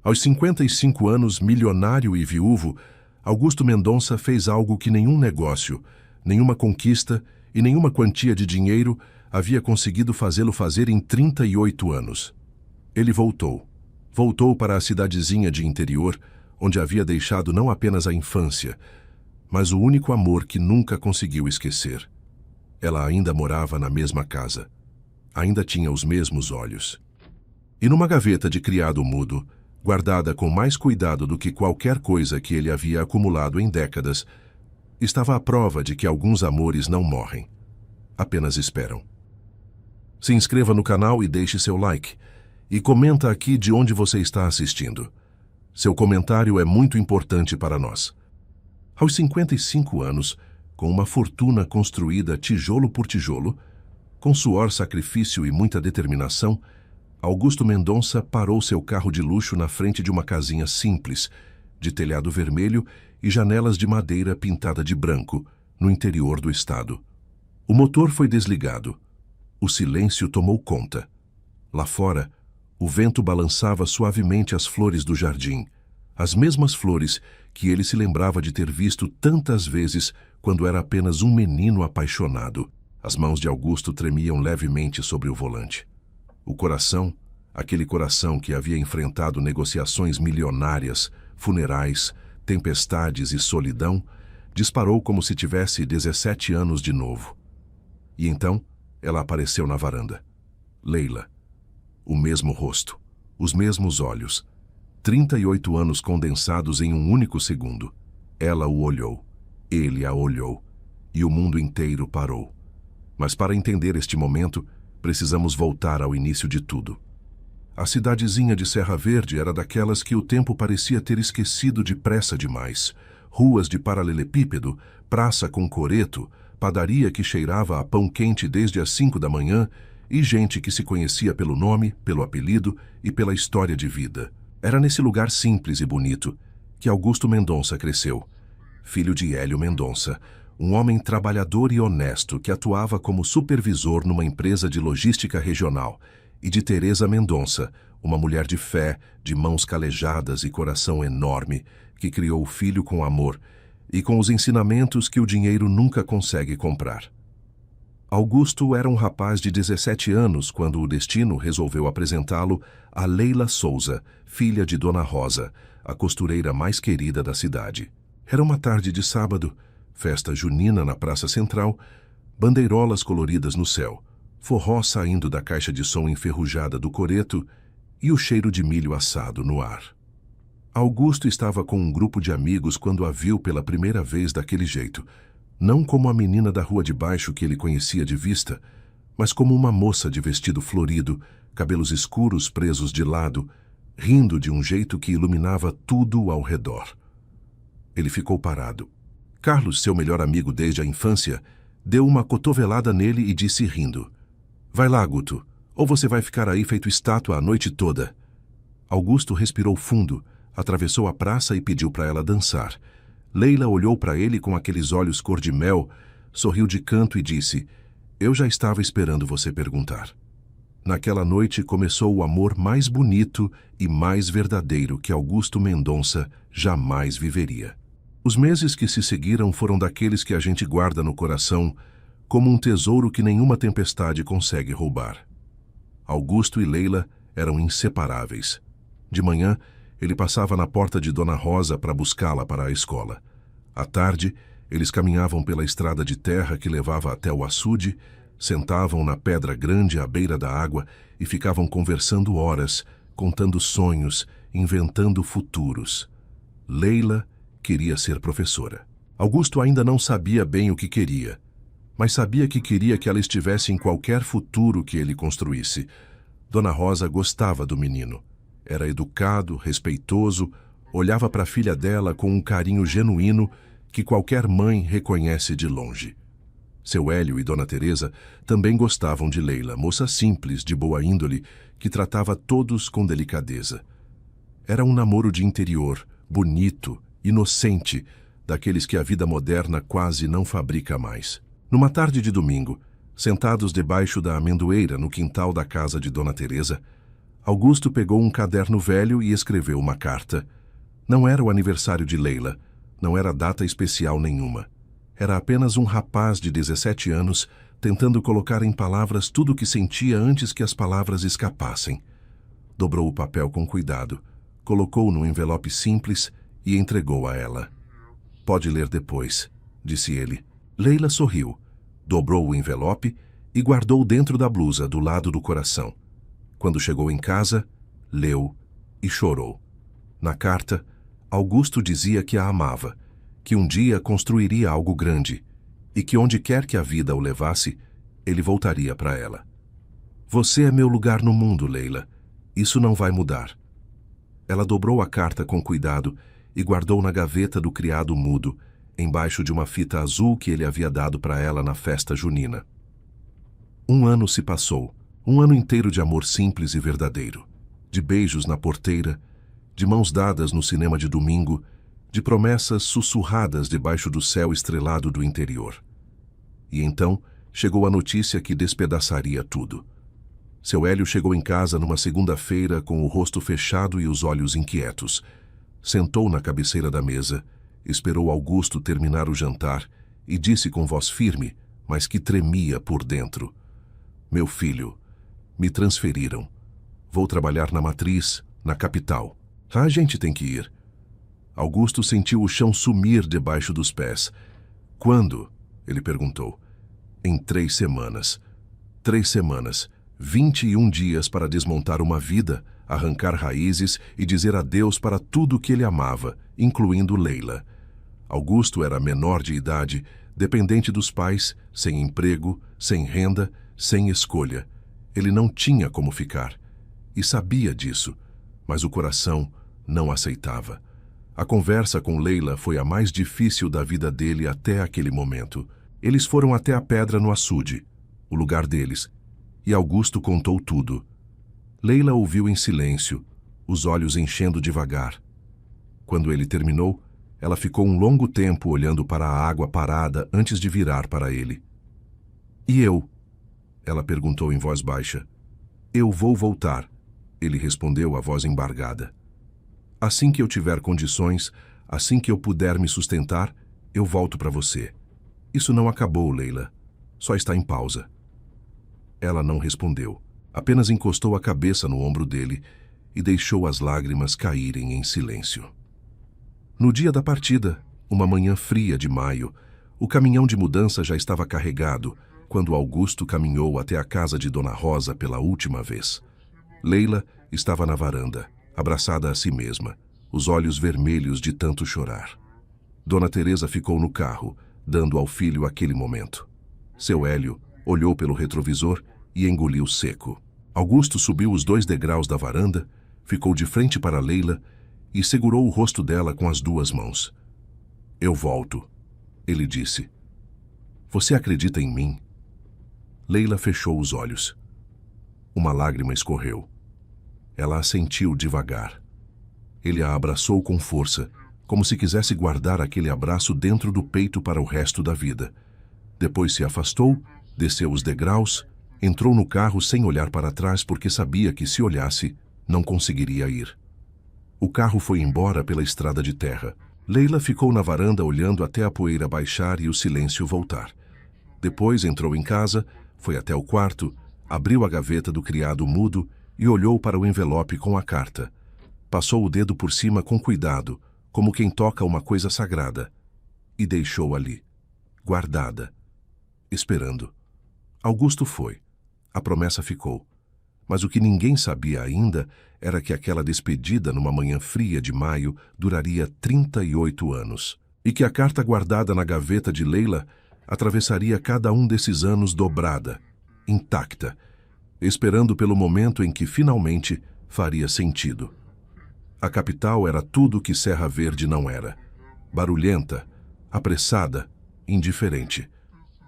Aos 55 anos, milionário e viúvo, Augusto Mendonça fez algo que nenhum negócio, nenhuma conquista e nenhuma quantia de dinheiro havia conseguido fazê-lo fazer em 38 anos. Ele voltou. Voltou para a cidadezinha de interior, onde havia deixado não apenas a infância, mas o único amor que nunca conseguiu esquecer. Ela ainda morava na mesma casa. Ainda tinha os mesmos olhos. E numa gaveta de criado mudo, guardada com mais cuidado do que qualquer coisa que ele havia acumulado em décadas, estava a prova de que alguns amores não morrem. Apenas esperam. Se inscreva no canal e deixe seu like. E comenta aqui de onde você está assistindo. Seu comentário é muito importante para nós. Aos 55 anos, com uma fortuna construída tijolo por tijolo, com suor, sacrifício e muita determinação, Augusto Mendonça parou seu carro de luxo na frente de uma casinha simples, de telhado vermelho e janelas de madeira pintada de branco, no interior do estado. O motor foi desligado. O silêncio tomou conta. Lá fora, o vento balançava suavemente as flores do jardim, as mesmas flores que ele se lembrava de ter visto tantas vezes quando era apenas um menino apaixonado. As mãos de Augusto tremiam levemente sobre o volante. O coração, aquele coração que havia enfrentado negociações milionárias, funerais, tempestades e solidão, disparou como se tivesse 17 anos de novo. E então, ela apareceu na varanda. Leila. O mesmo rosto, os mesmos olhos. 38 anos condensados em um único segundo. Ela o olhou, ele a olhou, e o mundo inteiro parou. Mas para entender este momento, precisamos voltar ao início de tudo. A cidadezinha de Serra Verde era daquelas que o tempo parecia ter esquecido depressa demais. Ruas de paralelepípedo, praça com coreto, padaria que cheirava a pão quente desde as 5 da manhã e gente que se conhecia pelo nome, pelo apelido e pela história de vida. Era nesse lugar simples e bonito que Augusto Mendonça cresceu, filho de Hélio Mendonça, um homem trabalhador e honesto que atuava como supervisor numa empresa de logística regional, e de Teresa Mendonça, uma mulher de fé, de mãos calejadas e coração enorme, que criou o filho com amor e com os ensinamentos que o dinheiro nunca consegue comprar. Augusto era um rapaz de 17 anos quando o destino resolveu apresentá-lo a Leila Souza, filha de Dona Rosa, a costureira mais querida da cidade. Era uma tarde de sábado, festa junina na Praça Central, bandeirolas coloridas no céu, forró saindo da caixa de som enferrujada do coreto e o cheiro de milho assado no ar. Augusto estava com um grupo de amigos quando a viu pela primeira vez daquele jeito, não como a menina da rua de baixo que ele conhecia de vista, mas como uma moça de vestido florido, cabelos escuros presos de lado, rindo de um jeito que iluminava tudo ao redor. Ele ficou parado. Carlos, seu melhor amigo desde a infância, deu uma cotovelada nele e disse rindo: "Vai lá, Guto, ou você vai ficar aí feito estátua a noite toda." Augusto respirou fundo, atravessou a praça e pediu para ela dançar. Leila olhou para ele com aqueles olhos cor de mel, sorriu de canto e disse: "Eu já estava esperando você perguntar." Naquela noite começou o amor mais bonito e mais verdadeiro que Augusto Mendonça jamais viveria. Os meses que se seguiram foram daqueles que a gente guarda no coração como um tesouro que nenhuma tempestade consegue roubar. Augusto e Leila eram inseparáveis. De manhã, ele passava na porta de Dona Rosa para buscá-la para a escola. À tarde, eles caminhavam pela estrada de terra que levava até o açude, sentavam na pedra grande à beira da água e ficavam conversando horas, contando sonhos, inventando futuros. Leila queria ser professora. Augusto ainda não sabia bem o que queria, mas sabia que queria que ela estivesse em qualquer futuro que ele construísse. Dona Rosa gostava do menino. Era educado, respeitoso, olhava para a filha dela com um carinho genuíno que qualquer mãe reconhece de longe. Seu Hélio e Dona Teresa também gostavam de Leila, moça simples, de boa índole, que tratava todos com delicadeza. Era um namoro de interior, bonito, inocente, daqueles que a vida moderna quase não fabrica mais. Numa tarde de domingo, sentados debaixo da amendoeira no quintal da casa de Dona Teresa, Augusto pegou um caderno velho e escreveu uma carta. Não era o aniversário de Leila, não era data especial nenhuma. Era apenas um rapaz de 17 anos tentando colocar em palavras tudo o que sentia antes que as palavras escapassem. Dobrou o papel com cuidado, colocou-o num envelope simples e entregou a ela. "Pode ler depois", disse ele. Leila sorriu, dobrou o envelope e guardou dentro da blusa, do lado do coração. Quando chegou em casa, leu e chorou. Na carta, Augusto dizia que a amava, que um dia construiria algo grande e que onde quer que a vida o levasse, ele voltaria para ela. "Você é meu lugar no mundo, Leila. Isso não vai mudar." Ela dobrou a carta com cuidado e guardou na gaveta do criado mudo, embaixo de uma fita azul que ele havia dado para ela na festa junina. Um ano se passou, um ano inteiro de amor simples e verdadeiro, de beijos na porteira, de mãos dadas no cinema de domingo, de promessas sussurradas debaixo do céu estrelado do interior. E então chegou a notícia que despedaçaria tudo. Seu Hélio chegou em casa numa segunda-feira com o rosto fechado e os olhos inquietos. Sentou na cabeceira da mesa, esperou Augusto terminar o jantar e disse com voz firme, mas que tremia por dentro: "Meu filho, me transferiram. Vou trabalhar na matriz, na capital. A gente tem que ir." Augusto sentiu o chão sumir debaixo dos pés. "Quando?" ele perguntou. "Em 3 semanas. 3 semanas. 21 dias para desmontar uma vida, arrancar raízes e dizer adeus para tudo que ele amava, incluindo Leila." Augusto era menor de idade, dependente dos pais, sem emprego, sem renda, sem escolha. Ele não tinha como ficar. E sabia disso, mas o coração não aceitava. A conversa com Leila foi a mais difícil da vida dele até aquele momento. Eles foram até a pedra no açude, o lugar deles, e Augusto contou tudo. Leila ouviu em silêncio, os olhos enchendo devagar. Quando ele terminou, ela ficou um longo tempo olhando para a água parada antes de virar para ele. "E eu?" ela perguntou em voz baixa. "Eu vou voltar", ele respondeu, a voz embargada. "Assim que eu tiver condições, assim que eu puder me sustentar, eu volto para você. Isso não acabou, Leila. Só está em pausa." Ela não respondeu, apenas encostou a cabeça no ombro dele e deixou as lágrimas caírem em silêncio. No dia da partida, uma manhã fria de maio, o caminhão de mudança já estava carregado quando Augusto caminhou até a casa de Dona Rosa pela última vez. Leila estava na varanda, abraçada a si mesma, os olhos vermelhos de tanto chorar. Dona Teresa ficou no carro, dando ao filho aquele momento. Seu Hélio olhou pelo retrovisor e engoliu seco. Augusto subiu os 2 degraus da varanda, ficou de frente para Leila e segurou o rosto dela com as 2 mãos. "Eu volto", ele disse. "Você acredita em mim?" Leila fechou os olhos. Uma lágrima escorreu. Ela assentiu devagar. Ele a abraçou com força, como se quisesse guardar aquele abraço dentro do peito para o resto da vida. Depois se afastou, desceu os degraus, entrou no carro sem olhar para trás porque sabia que, se olhasse, não conseguiria ir. O carro foi embora pela estrada de terra. Leila ficou na varanda olhando até a poeira baixar e o silêncio voltar. Depois entrou em casa, foi até o quarto, abriu a gaveta do criado mudo e olhou para o envelope com a carta. Passou o dedo por cima com cuidado, como quem toca uma coisa sagrada, e deixou ali, guardada, esperando. Augusto foi. A promessa ficou. Mas o que ninguém sabia ainda era que aquela despedida numa manhã fria de maio duraria 38 anos, e que a carta guardada na gaveta de Leila atravessaria cada um desses anos dobrada, intacta, esperando pelo momento em que finalmente faria sentido. A capital era tudo o que Serra Verde não era. Barulhenta, apressada, indiferente.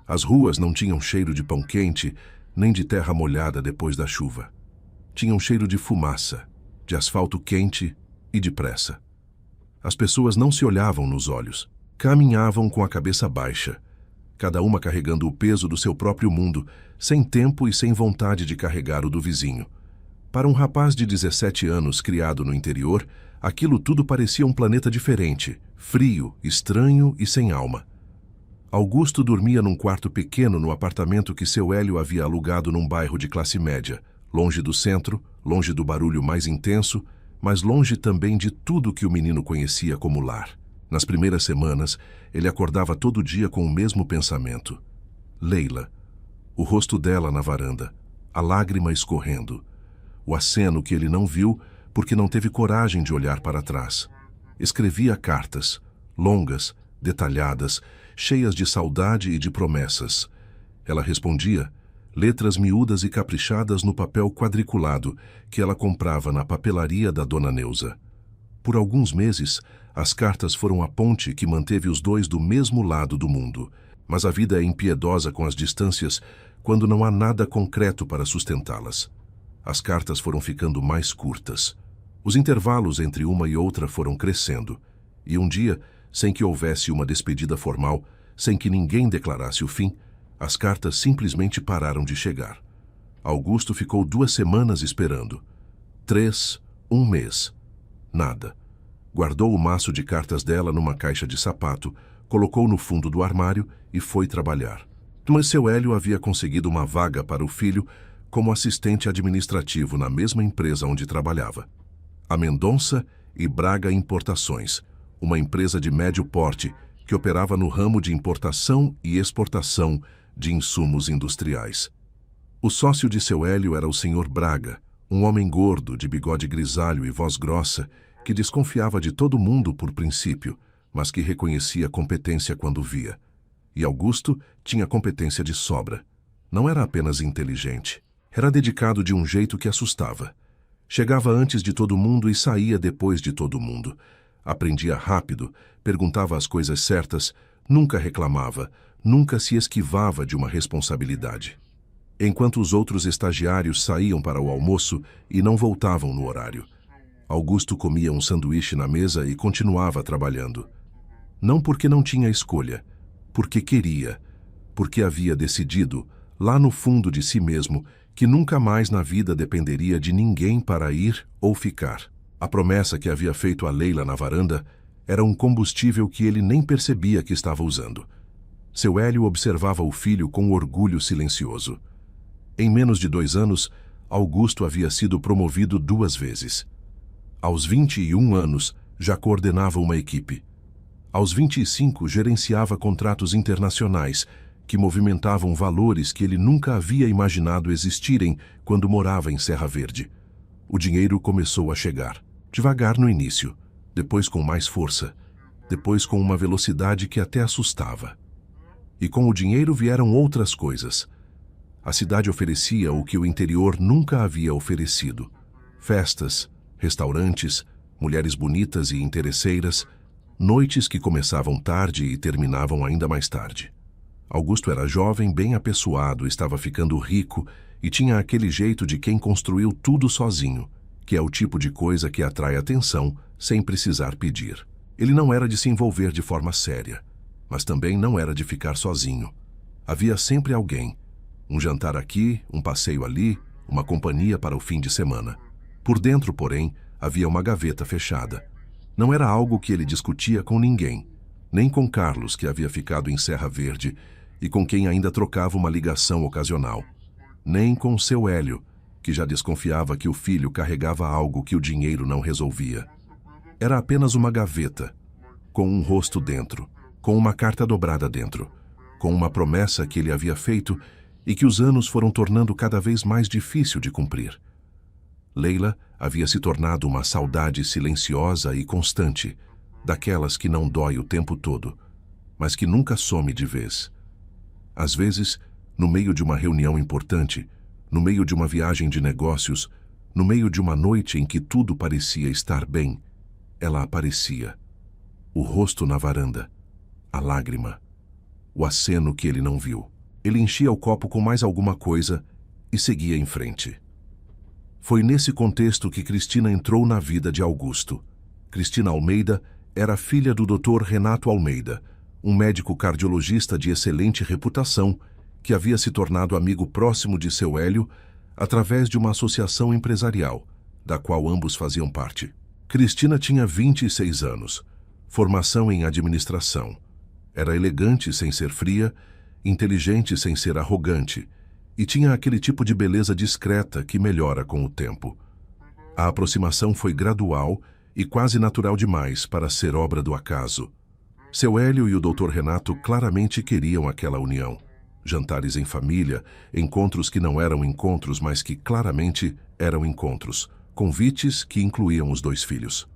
As ruas não tinham cheiro de pão quente, nem de terra molhada depois da chuva. Tinham cheiro de fumaça, de asfalto quente e de pressa. As pessoas não se olhavam nos olhos. Caminhavam com a cabeça baixa, cada uma carregando o peso do seu próprio mundo, sem tempo e sem vontade de carregar o do vizinho. Para um rapaz de 17 anos criado no interior, aquilo tudo parecia um planeta diferente, frio, estranho e sem alma. Augusto dormia num quarto pequeno no apartamento que seu Hélio havia alugado num bairro de classe média, longe do centro, longe do barulho mais intenso, mas longe também de tudo que o menino conhecia como lar. Nas primeiras semanas, ele acordava todo dia com o mesmo pensamento. Leila. O rosto dela na varanda, a lágrima escorrendo. O aceno que ele não viu porque não teve coragem de olhar para trás. Escrevia cartas, longas, detalhadas, cheias de saudade e de promessas. Ela respondia, letras miúdas e caprichadas no papel quadriculado que ela comprava na papelaria da Dona Neuza. Por alguns meses, as cartas foram a ponte que manteve os dois do mesmo lado do mundo. Mas a vida é impiedosa com as distâncias quando não há nada concreto para sustentá-las. As cartas foram ficando mais curtas. Os intervalos entre uma e outra foram crescendo. E um dia, sem que houvesse uma despedida formal, sem que ninguém declarasse o fim, as cartas simplesmente pararam de chegar. Augusto ficou 2 semanas esperando. 3, 1 mês. Nada. Guardou o maço de cartas dela numa caixa de sapato, colocou no fundo do armário e foi trabalhar. Mas seu Hélio havia conseguido uma vaga para o filho como assistente administrativo na mesma empresa onde trabalhava. A Mendonça e Braga Importações, uma empresa de médio porte que operava no ramo de importação e exportação de insumos industriais. O sócio de seu Hélio era o Sr. Braga, um homem gordo, de bigode grisalho e voz grossa, que desconfiava de todo mundo por princípio, mas que reconhecia competência quando via. E Augusto tinha competência de sobra. Não era apenas inteligente. Era dedicado de um jeito que assustava. Chegava antes de todo mundo e saía depois de todo mundo. Aprendia rápido, perguntava as coisas certas, nunca reclamava, nunca se esquivava de uma responsabilidade. Enquanto os outros estagiários saíam para o almoço e não voltavam no horário, Augusto comia um sanduíche na mesa e continuava trabalhando. Não porque não tinha escolha, porque queria, porque havia decidido, lá no fundo de si mesmo, que nunca mais na vida dependeria de ninguém para ir ou ficar. A promessa que havia feito a Leila na varanda era um combustível que ele nem percebia que estava usando. Seu Hélio observava o filho com orgulho silencioso. Em menos de 2 anos, Augusto havia sido promovido 2 vezes. Aos 21 anos, já coordenava uma equipe. Aos 25, gerenciava contratos internacionais, que movimentavam valores que ele nunca havia imaginado existirem quando morava em Serra Verde. O dinheiro começou a chegar, devagar no início, depois com mais força, depois com uma velocidade que até assustava. E com o dinheiro vieram outras coisas. A cidade oferecia o que o interior nunca havia oferecido: festas, restaurantes, mulheres bonitas e interesseiras, noites que começavam tarde e terminavam ainda mais tarde. Augusto era jovem, bem apessoado, estava ficando rico e tinha aquele jeito de quem construiu tudo sozinho, que é o tipo de coisa que atrai atenção sem precisar pedir. Ele não era de se envolver de forma séria, mas também não era de ficar sozinho. Havia sempre alguém. Um jantar aqui, um passeio ali, uma companhia para o fim de semana. Por dentro, porém, havia uma gaveta fechada. Não era algo que ele discutia com ninguém, nem com Carlos, que havia ficado em Serra Verde e com quem ainda trocava uma ligação ocasional, nem com seu Hélio, que já desconfiava que o filho carregava algo que o dinheiro não resolvia. Era apenas uma gaveta, com um rosto dentro, com uma carta dobrada dentro, com uma promessa que ele havia feito e que os anos foram tornando cada vez mais difícil de cumprir. Leila havia se tornado uma saudade silenciosa e constante, daquelas que não dói o tempo todo, mas que nunca some de vez. Às vezes, no meio de uma reunião importante, no meio de uma viagem de negócios, no meio de uma noite em que tudo parecia estar bem, ela aparecia. O rosto na varanda, a lágrima, o aceno que ele não viu. Ele enchia o copo com mais alguma coisa e seguia em frente. Foi nesse contexto que Cristina entrou na vida de Augusto. Cristina Almeida era filha do Dr. Renato Almeida, um médico cardiologista de excelente reputação, que havia se tornado amigo próximo de seu Hélio, através de uma associação empresarial, da qual ambos faziam parte. Cristina tinha 26 anos, formação em administração. Era elegante sem ser fria, inteligente sem ser arrogante, e tinha aquele tipo de beleza discreta que melhora com o tempo. A aproximação foi gradual e quase natural demais para ser obra do acaso. Seu Hélio e o Dr. Renato claramente queriam aquela união. Jantares em família, encontros que não eram encontros, mas que claramente eram encontros, convites que incluíam os dois filhos.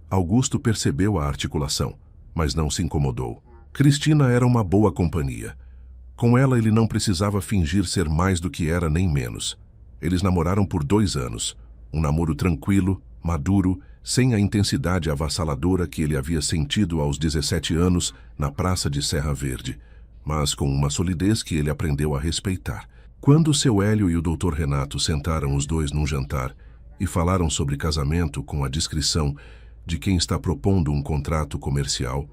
Augusto percebeu a articulação, mas não se incomodou. Cristina era uma boa companhia. Com ela ele não precisava fingir ser mais do que era nem menos. Eles namoraram por 2 anos, um namoro tranquilo, maduro, sem a intensidade avassaladora que ele havia sentido aos 17 anos na praça de Serra Verde, mas com uma solidez que ele aprendeu a respeitar. Quando seu Hélio e o Dr. Renato sentaram os dois num jantar e falaram sobre casamento com a discrição de quem está propondo um contrato comercial,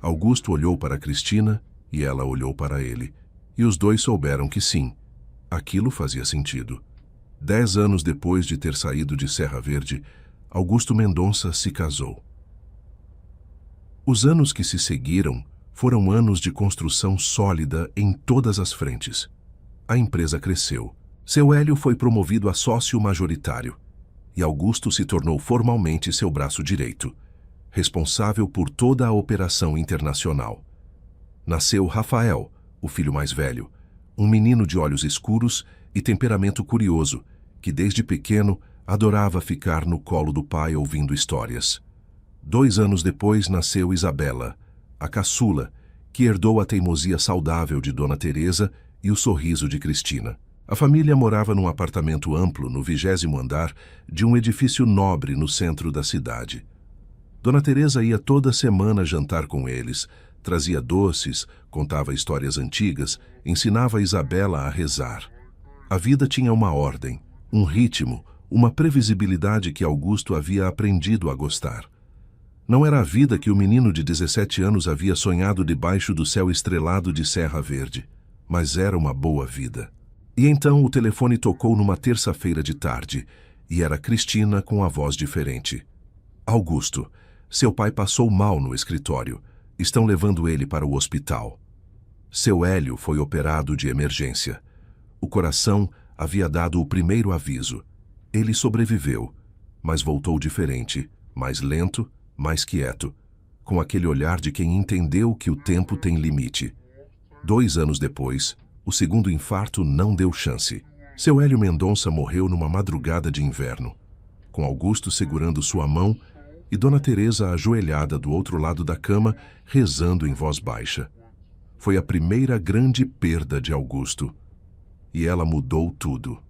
Augusto olhou para Cristina e ela olhou para ele, e os dois souberam que sim, aquilo fazia sentido. 10 anos depois de ter saído de Serra Verde, Augusto Mendonça se casou. Os anos que se seguiram foram anos de construção sólida em todas as frentes. A empresa cresceu. Seu Hélio foi promovido a sócio majoritário e Augusto se tornou formalmente seu braço direito, responsável por toda a operação internacional. Nasceu Rafael, o filho mais velho, um menino de olhos escuros e temperamento curioso, que desde pequeno adorava ficar no colo do pai ouvindo histórias. 2 anos depois nasceu Isabela, a caçula, que herdou a teimosia saudável de Dona Teresa e o sorriso de Cristina. A família morava num apartamento amplo no 20º andar de um edifício nobre no centro da cidade. Dona Teresa ia toda semana jantar com eles, trazia doces, contava histórias antigas, ensinava Isabela a rezar. A vida tinha uma ordem, um ritmo, uma previsibilidade que Augusto havia aprendido a gostar. Não era a vida que o menino de 17 anos havia sonhado debaixo do céu estrelado de Serra Verde, mas era uma boa vida. E então o telefone tocou numa terça-feira de tarde, e era Cristina com a voz diferente. Augusto, seu pai passou mal no escritório. Estão levando ele para o hospital. Seu Hélio foi operado de emergência. O coração havia dado o primeiro aviso. Ele sobreviveu, mas voltou diferente, mais lento, mais quieto, com aquele olhar de quem entendeu que o tempo tem limite. 2 anos depois, o segundo infarto não deu chance. Seu Hélio Mendonça morreu numa madrugada de inverno, com Augusto segurando sua mão e Dona Teresa ajoelhada do outro lado da cama, rezando em voz baixa. Foi a primeira grande perda de Augusto, e ela mudou tudo.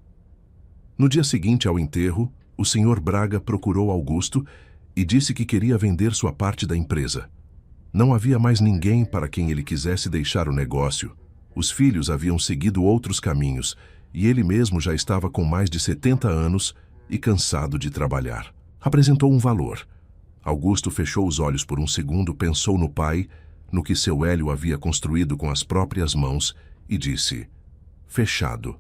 No dia seguinte ao enterro, o Sr. Braga procurou Augusto e disse que queria vender sua parte da empresa. Não havia mais ninguém para quem ele quisesse deixar o negócio. Os filhos haviam seguido outros caminhos, e ele mesmo já estava com mais de 70 anos e cansado de trabalhar. Apresentou um valor. Augusto fechou os olhos por um segundo, pensou no pai, no que seu Hélio havia construído com as próprias mãos e disse: fechado.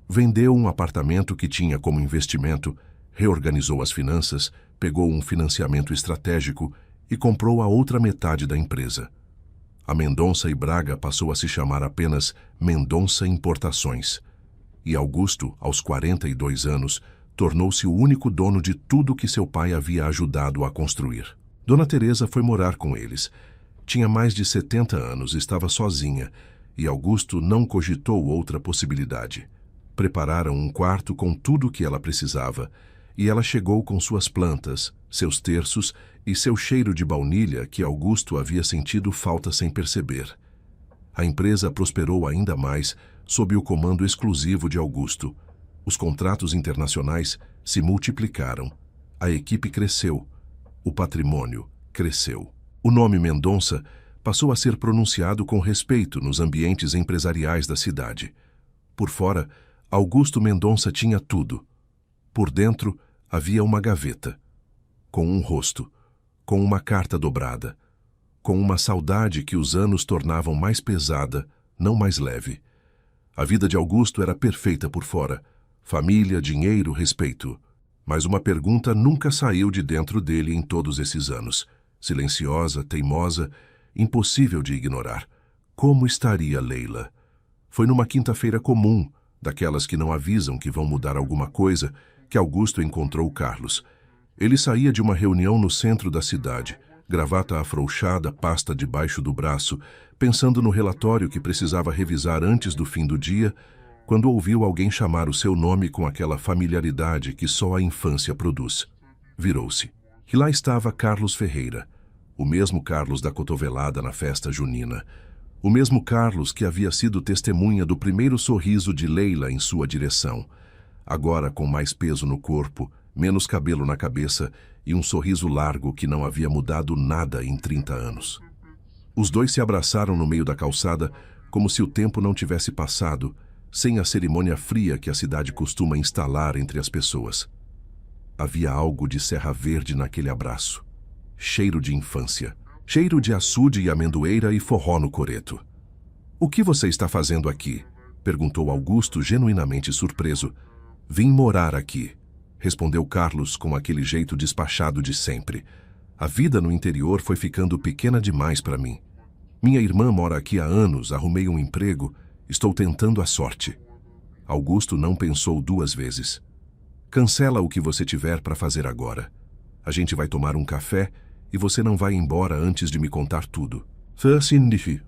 Vendeu um apartamento que tinha como investimento, reorganizou as finanças, pegou um financiamento estratégico e comprou a outra metade da empresa. A Mendonça e Braga passou a se chamar apenas Mendonça Importações. E Augusto, aos 42 anos, tornou-se o único dono de tudo que seu pai havia ajudado a construir. Dona Teresa foi morar com eles. Tinha mais de 70 anos, estava sozinha, e Augusto não cogitou outra possibilidade. Prepararam um quarto com tudo o que ela precisava, e ela chegou com suas plantas, seus terços e seu cheiro de baunilha que Augusto havia sentido falta sem perceber. A empresa prosperou ainda mais sob o comando exclusivo de Augusto. Os contratos internacionais se multiplicaram. A equipe cresceu. O patrimônio cresceu. O nome Mendonça passou a ser pronunciado com respeito nos ambientes empresariais da cidade. Por fora, Augusto Mendonça tinha tudo. Por dentro, havia uma gaveta, com um rosto, com uma carta dobrada, com uma saudade que os anos tornavam mais pesada, não mais leve. A vida de Augusto era perfeita por fora, família, dinheiro, respeito. Mas uma pergunta nunca saiu de dentro dele em todos esses anos. Silenciosa, teimosa, impossível de ignorar. Como estaria Leila? Foi numa quinta-feira comum, daquelas que não avisam que vão mudar alguma coisa, que Augusto encontrou Carlos. Ele saía de uma reunião no centro da cidade, gravata afrouxada, pasta debaixo do braço, pensando no relatório que precisava revisar antes do fim do dia, quando ouviu alguém chamar o seu nome com aquela familiaridade que só a infância produz. Virou-se. E lá estava Carlos Ferreira, o mesmo Carlos da cotovelada na festa junina, o mesmo Carlos que havia sido testemunha do primeiro sorriso de Leila em sua direção, agora com mais peso no corpo, menos cabelo na cabeça e um sorriso largo que não havia mudado nada em 30 anos. Os dois se abraçaram no meio da calçada, como se o tempo não tivesse passado, sem a cerimônia fria que a cidade costuma instalar entre as pessoas. Havia algo de Serra Verde naquele abraço. Cheiro de infância. Cheiro de açude e amendoeira e forró no coreto. "O que você está fazendo aqui?" perguntou Augusto, genuinamente surpreso. "Vim morar aqui", respondeu Carlos com aquele jeito despachado de sempre. "A vida no interior foi ficando pequena demais para mim. Minha irmã mora aqui há anos, arrumei um emprego, estou tentando a sorte." Augusto não pensou duas vezes. "Cancela o que você tiver para fazer agora. A gente vai tomar um café e você não vai embora antes de me contar tudo."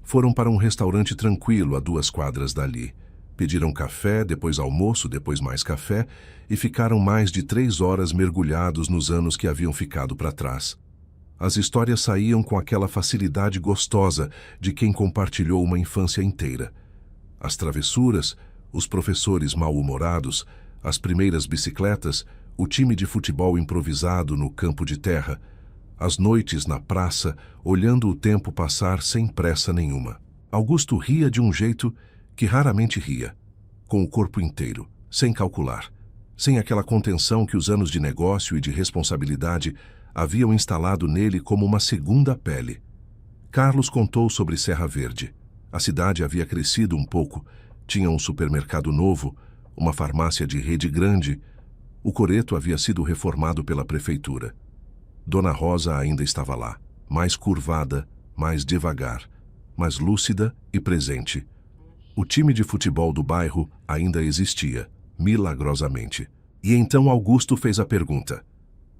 Foram para um restaurante tranquilo a 2 quadras dali. Pediram café, depois almoço, depois mais café e ficaram mais de 3 horas mergulhados nos anos que haviam ficado para trás. As histórias saíam com aquela facilidade gostosa de quem compartilhou uma infância inteira. As travessuras, os professores mal-humorados, as primeiras bicicletas, o time de futebol improvisado no campo de terra, as noites na praça, olhando o tempo passar sem pressa nenhuma. Augusto ria de um jeito que raramente ria, com o corpo inteiro, sem calcular, sem aquela contenção que os anos de negócio e de responsabilidade haviam instalado nele como uma segunda pele. Carlos contou sobre Serra Verde. A cidade havia crescido um pouco, tinha um supermercado novo, uma farmácia de rede grande. O coreto havia sido reformado pela prefeitura. Dona Rosa ainda estava lá, mais curvada, mais devagar, mais lúcida e presente. O time de futebol do bairro ainda existia, milagrosamente. E então Augusto fez a pergunta.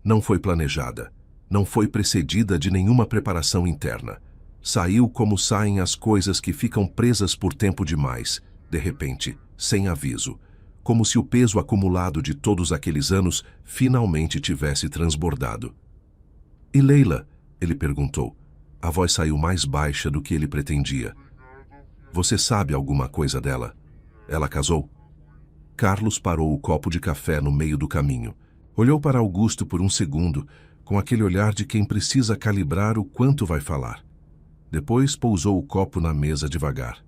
Não foi planejada, não foi precedida de nenhuma preparação interna. Saiu como saem as coisas que ficam presas por tempo demais, de repente, sem aviso, como se o peso acumulado de todos aqueles anos finalmente tivesse transbordado. "E Leila?" ele perguntou. A voz saiu mais baixa do que ele pretendia. "Você sabe alguma coisa dela? Ela casou?" Carlos parou o copo de café no meio do caminho. Olhou para Augusto por um segundo, com aquele olhar de quem precisa calibrar o quanto vai falar. Depois pousou o copo na mesa devagar.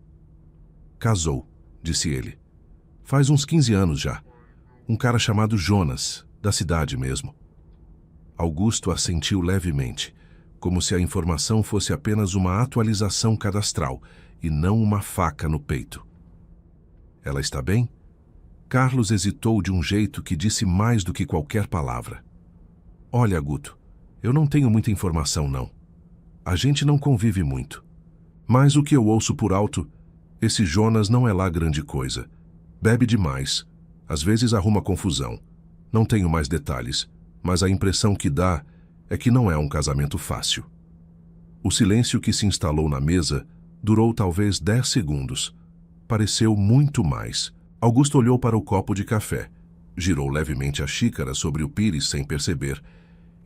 "Casou", disse ele. "Faz uns 15 anos já. Um cara chamado Jonas, da cidade mesmo." Augusto assentiu levemente, como se a informação fosse apenas uma atualização cadastral e não uma faca no peito. "Ela está bem?" Carlos hesitou de um jeito que disse mais do que qualquer palavra. "Olha, Guto, eu não tenho muita informação, não. A gente não convive muito. Mas o que eu ouço por alto, esse Jonas não é lá grande coisa. Bebe demais. Às vezes arruma confusão. Não tenho mais detalhes, mas a impressão que dá é que não é um casamento fácil." O silêncio que se instalou na mesa durou talvez 10 segundos. Pareceu muito mais. Augusto olhou para o copo de café, girou levemente a xícara sobre o pires sem perceber,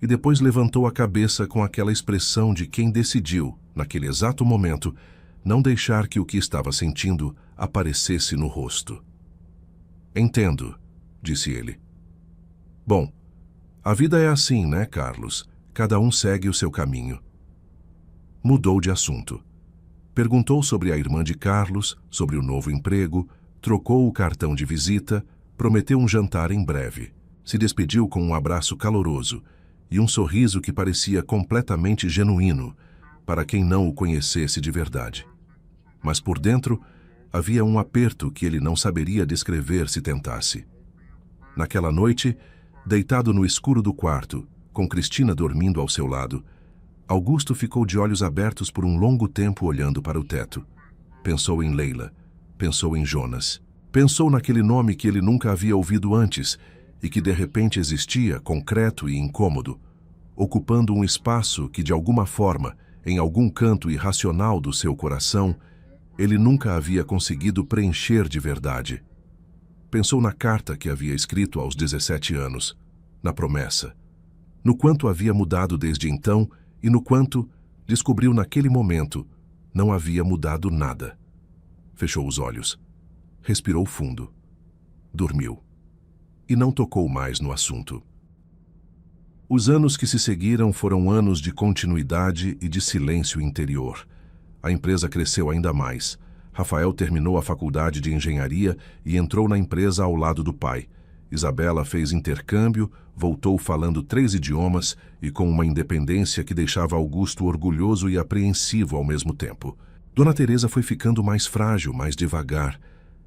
e depois levantou a cabeça com aquela expressão de quem decidiu, naquele exato momento, não deixar que o que estava sentindo aparecesse no rosto. "Entendo", disse ele. "Bom, a vida é assim, né, Carlos? Cada um segue o seu caminho." Mudou de assunto. Perguntou sobre a irmã de Carlos, sobre o novo emprego, trocou o cartão de visita, prometeu um jantar em breve. Se despediu com um abraço caloroso e um sorriso que parecia completamente genuíno para quem não o conhecesse de verdade. Mas por dentro havia um aperto que ele não saberia descrever se tentasse. Naquela noite, deitado no escuro do quarto, com Cristina dormindo ao seu lado, Augusto ficou de olhos abertos por um longo tempo olhando para o teto. Pensou em Leila, pensou em Jonas. Pensou naquele nome que ele nunca havia ouvido antes e que de repente existia, concreto e incômodo, ocupando um espaço que de alguma forma, em algum canto irracional do seu coração, ele nunca havia conseguido preencher de verdade. Pensou na carta que havia escrito aos 17 anos, na promessa, no quanto havia mudado desde então e no quanto, descobriu naquele momento, não havia mudado nada. Fechou os olhos, respirou fundo, dormiu e não tocou mais no assunto. Os anos que se seguiram foram anos de continuidade e de silêncio interior. A empresa cresceu ainda mais. Rafael terminou a faculdade de engenharia e entrou na empresa ao lado do pai. Isabela fez intercâmbio, voltou falando 3 idiomas e com uma independência que deixava Augusto orgulhoso e apreensivo ao mesmo tempo. Dona Teresa foi ficando mais frágil, mais devagar,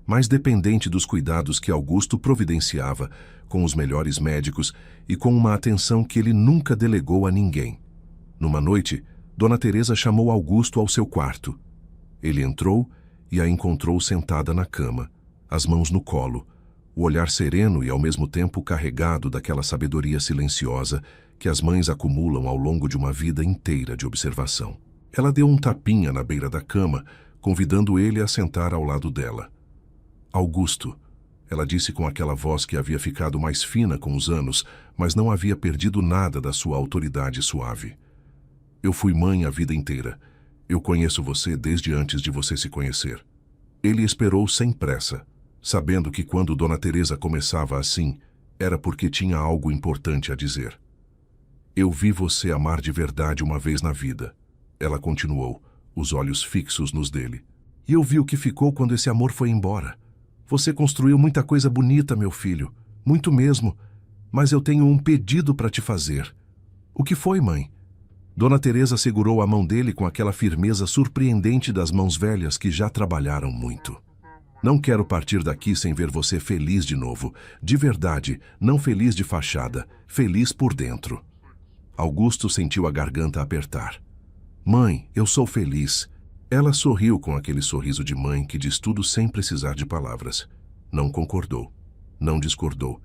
mais dependente dos cuidados que Augusto providenciava, com os melhores médicos e com uma atenção que ele nunca delegou a ninguém. Numa noite, Dona Teresa chamou Augusto ao seu quarto. Ele entrou e a encontrou sentada na cama, as mãos no colo, o olhar sereno e ao mesmo tempo carregado daquela sabedoria silenciosa que as mães acumulam ao longo de uma vida inteira de observação. Ela deu um tapinha na beira da cama, convidando ele a sentar ao lado dela. Augusto, ela disse com aquela voz que havia ficado mais fina com os anos, mas não havia perdido nada da sua autoridade suave. Eu fui mãe a vida inteira. Eu conheço você desde antes de você se conhecer. Ele esperou sem pressa, sabendo que quando Dona Teresa começava assim, era porque tinha algo importante a dizer. Eu vi você amar de verdade uma vez na vida. Ela continuou, os olhos fixos nos dele. E eu vi o que ficou quando esse amor foi embora. Você construiu muita coisa bonita, meu filho, muito mesmo, mas eu tenho um pedido para te fazer. O que foi, mãe? Dona Teresa segurou a mão dele com aquela firmeza surpreendente das mãos velhas que já trabalharam muito. Não quero partir daqui sem ver você feliz de novo, de verdade, não feliz de fachada, feliz por dentro. Augusto sentiu a garganta apertar. Mãe, eu sou feliz. Ela sorriu com aquele sorriso de mãe que diz tudo sem precisar de palavras. Não concordou, não discordou,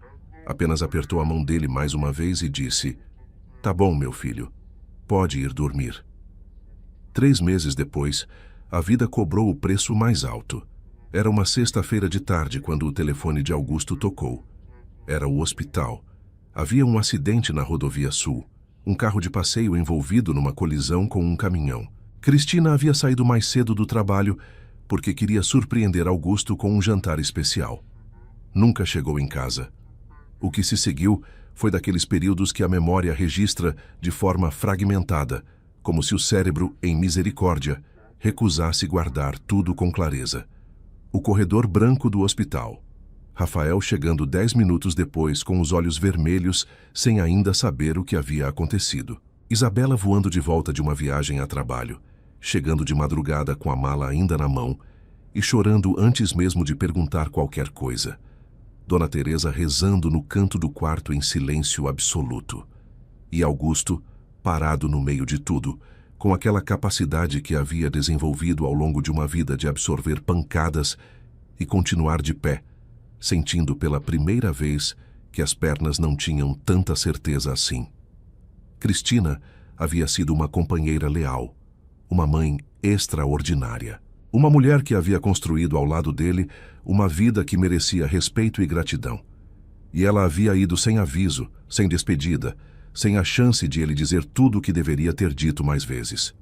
apenas apertou a mão dele mais uma vez e disse: Tá bom, meu filho, pode ir dormir. 3 meses depois, a vida cobrou o preço mais alto. Era uma sexta-feira de tarde quando o telefone de Augusto tocou. Era o hospital. Havia um acidente na rodovia sul. Um carro de passeio envolvido numa colisão com um caminhão. Cristina havia saído mais cedo do trabalho porque queria surpreender Augusto com um jantar especial. Nunca chegou em casa. O que se seguiu foi daqueles períodos que a memória registra de forma fragmentada, como se o cérebro, em misericórdia, recusasse guardar tudo com clareza. O corredor branco do hospital. Rafael chegando 10 minutos depois com os olhos vermelhos, sem ainda saber o que havia acontecido. Isabela voando de volta de uma viagem a trabalho, chegando de madrugada com a mala ainda na mão e chorando antes mesmo de perguntar qualquer coisa. Dona Teresa rezando no canto do quarto em silêncio absoluto. E Augusto, parado no meio de tudo, com aquela capacidade que havia desenvolvido ao longo de uma vida de absorver pancadas e continuar de pé, sentindo pela primeira vez que as pernas não tinham tanta certeza assim. Cristina havia sido uma companheira leal, uma mãe extraordinária, uma mulher que havia construído ao lado dele uma vida que merecia respeito e gratidão. E ela havia ido sem aviso, sem despedida, sem a chance de ele dizer tudo o que deveria ter dito mais vezes.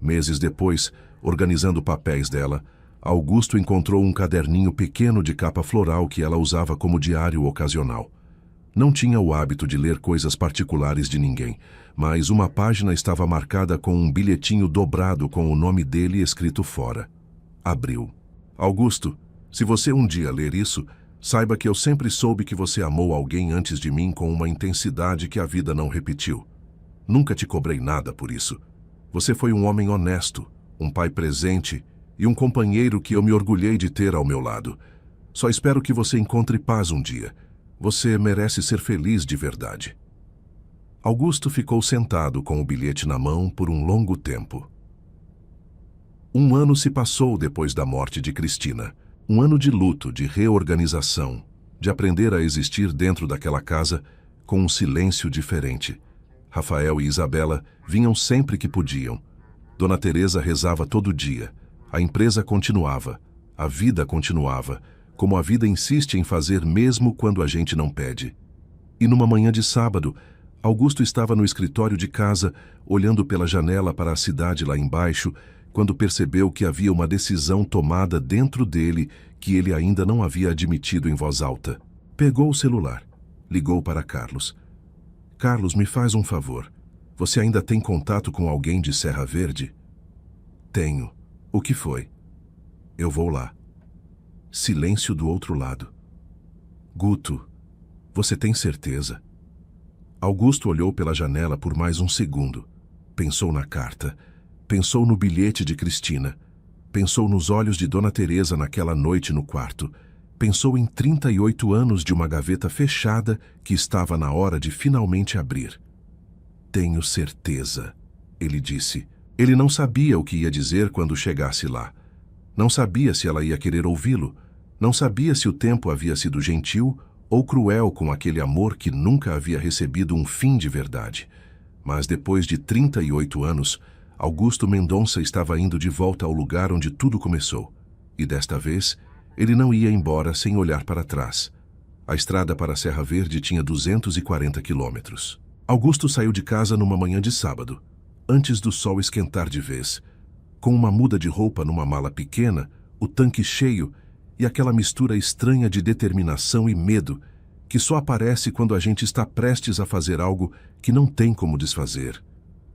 Meses depois, organizando papéis dela, Augusto encontrou um caderninho pequeno de capa floral que ela usava como diário ocasional. Não tinha o hábito de ler coisas particulares de ninguém, mas uma página estava marcada com um bilhetinho dobrado com o nome dele escrito fora. Abriu. Augusto, se você um dia ler isso, saiba que eu sempre soube que você amou alguém antes de mim com uma intensidade que a vida não repetiu. Nunca te cobrei nada por isso. Você foi um homem honesto, um pai presente e um companheiro que eu me orgulhei de ter ao meu lado. Só espero que você encontre paz um dia. Você merece ser feliz de verdade. Augusto ficou sentado com o bilhete na mão por um longo tempo. 1 ano se passou depois da morte de Cristina. 1 ano de luto, de reorganização, de aprender a existir dentro daquela casa com um silêncio diferente. Rafael e Isabela vinham sempre que podiam. Dona Teresa rezava todo dia. A empresa continuava. A vida continuava, como a vida insiste em fazer mesmo quando a gente não pede. E numa manhã de sábado, Augusto estava no escritório de casa, olhando pela janela para a cidade lá embaixo, quando percebeu que havia uma decisão tomada dentro dele que ele ainda não havia admitido em voz alta. Pegou o celular. Ligou para Carlos. Carlos, me faz um favor. Você ainda tem contato com alguém de Serra Verde? Tenho. O que foi? Eu vou lá. Silêncio do outro lado. Guto, você tem certeza? Augusto olhou pela janela por mais um segundo. Pensou na carta. Pensou no bilhete de Cristina. Pensou nos olhos de Dona Teresa naquela noite no quarto. Pensou em 38 anos de uma gaveta fechada que estava na hora de finalmente abrir. Tenho certeza, ele disse. Ele não sabia o que ia dizer quando chegasse lá. Não sabia se ela ia querer ouvi-lo. Não sabia se o tempo havia sido gentil ou cruel com aquele amor que nunca havia recebido um fim de verdade. Mas depois de 38 anos, Augusto Mendonça estava indo de volta ao lugar onde tudo começou. E desta vez, ele não ia embora sem olhar para trás. A estrada para Serra Verde tinha 240 quilômetros. Augusto saiu de casa numa manhã de sábado, antes do sol esquentar de vez, com uma muda de roupa numa mala pequena, o tanque cheio e aquela mistura estranha de determinação e medo que só aparece quando a gente está prestes a fazer algo que não tem como desfazer.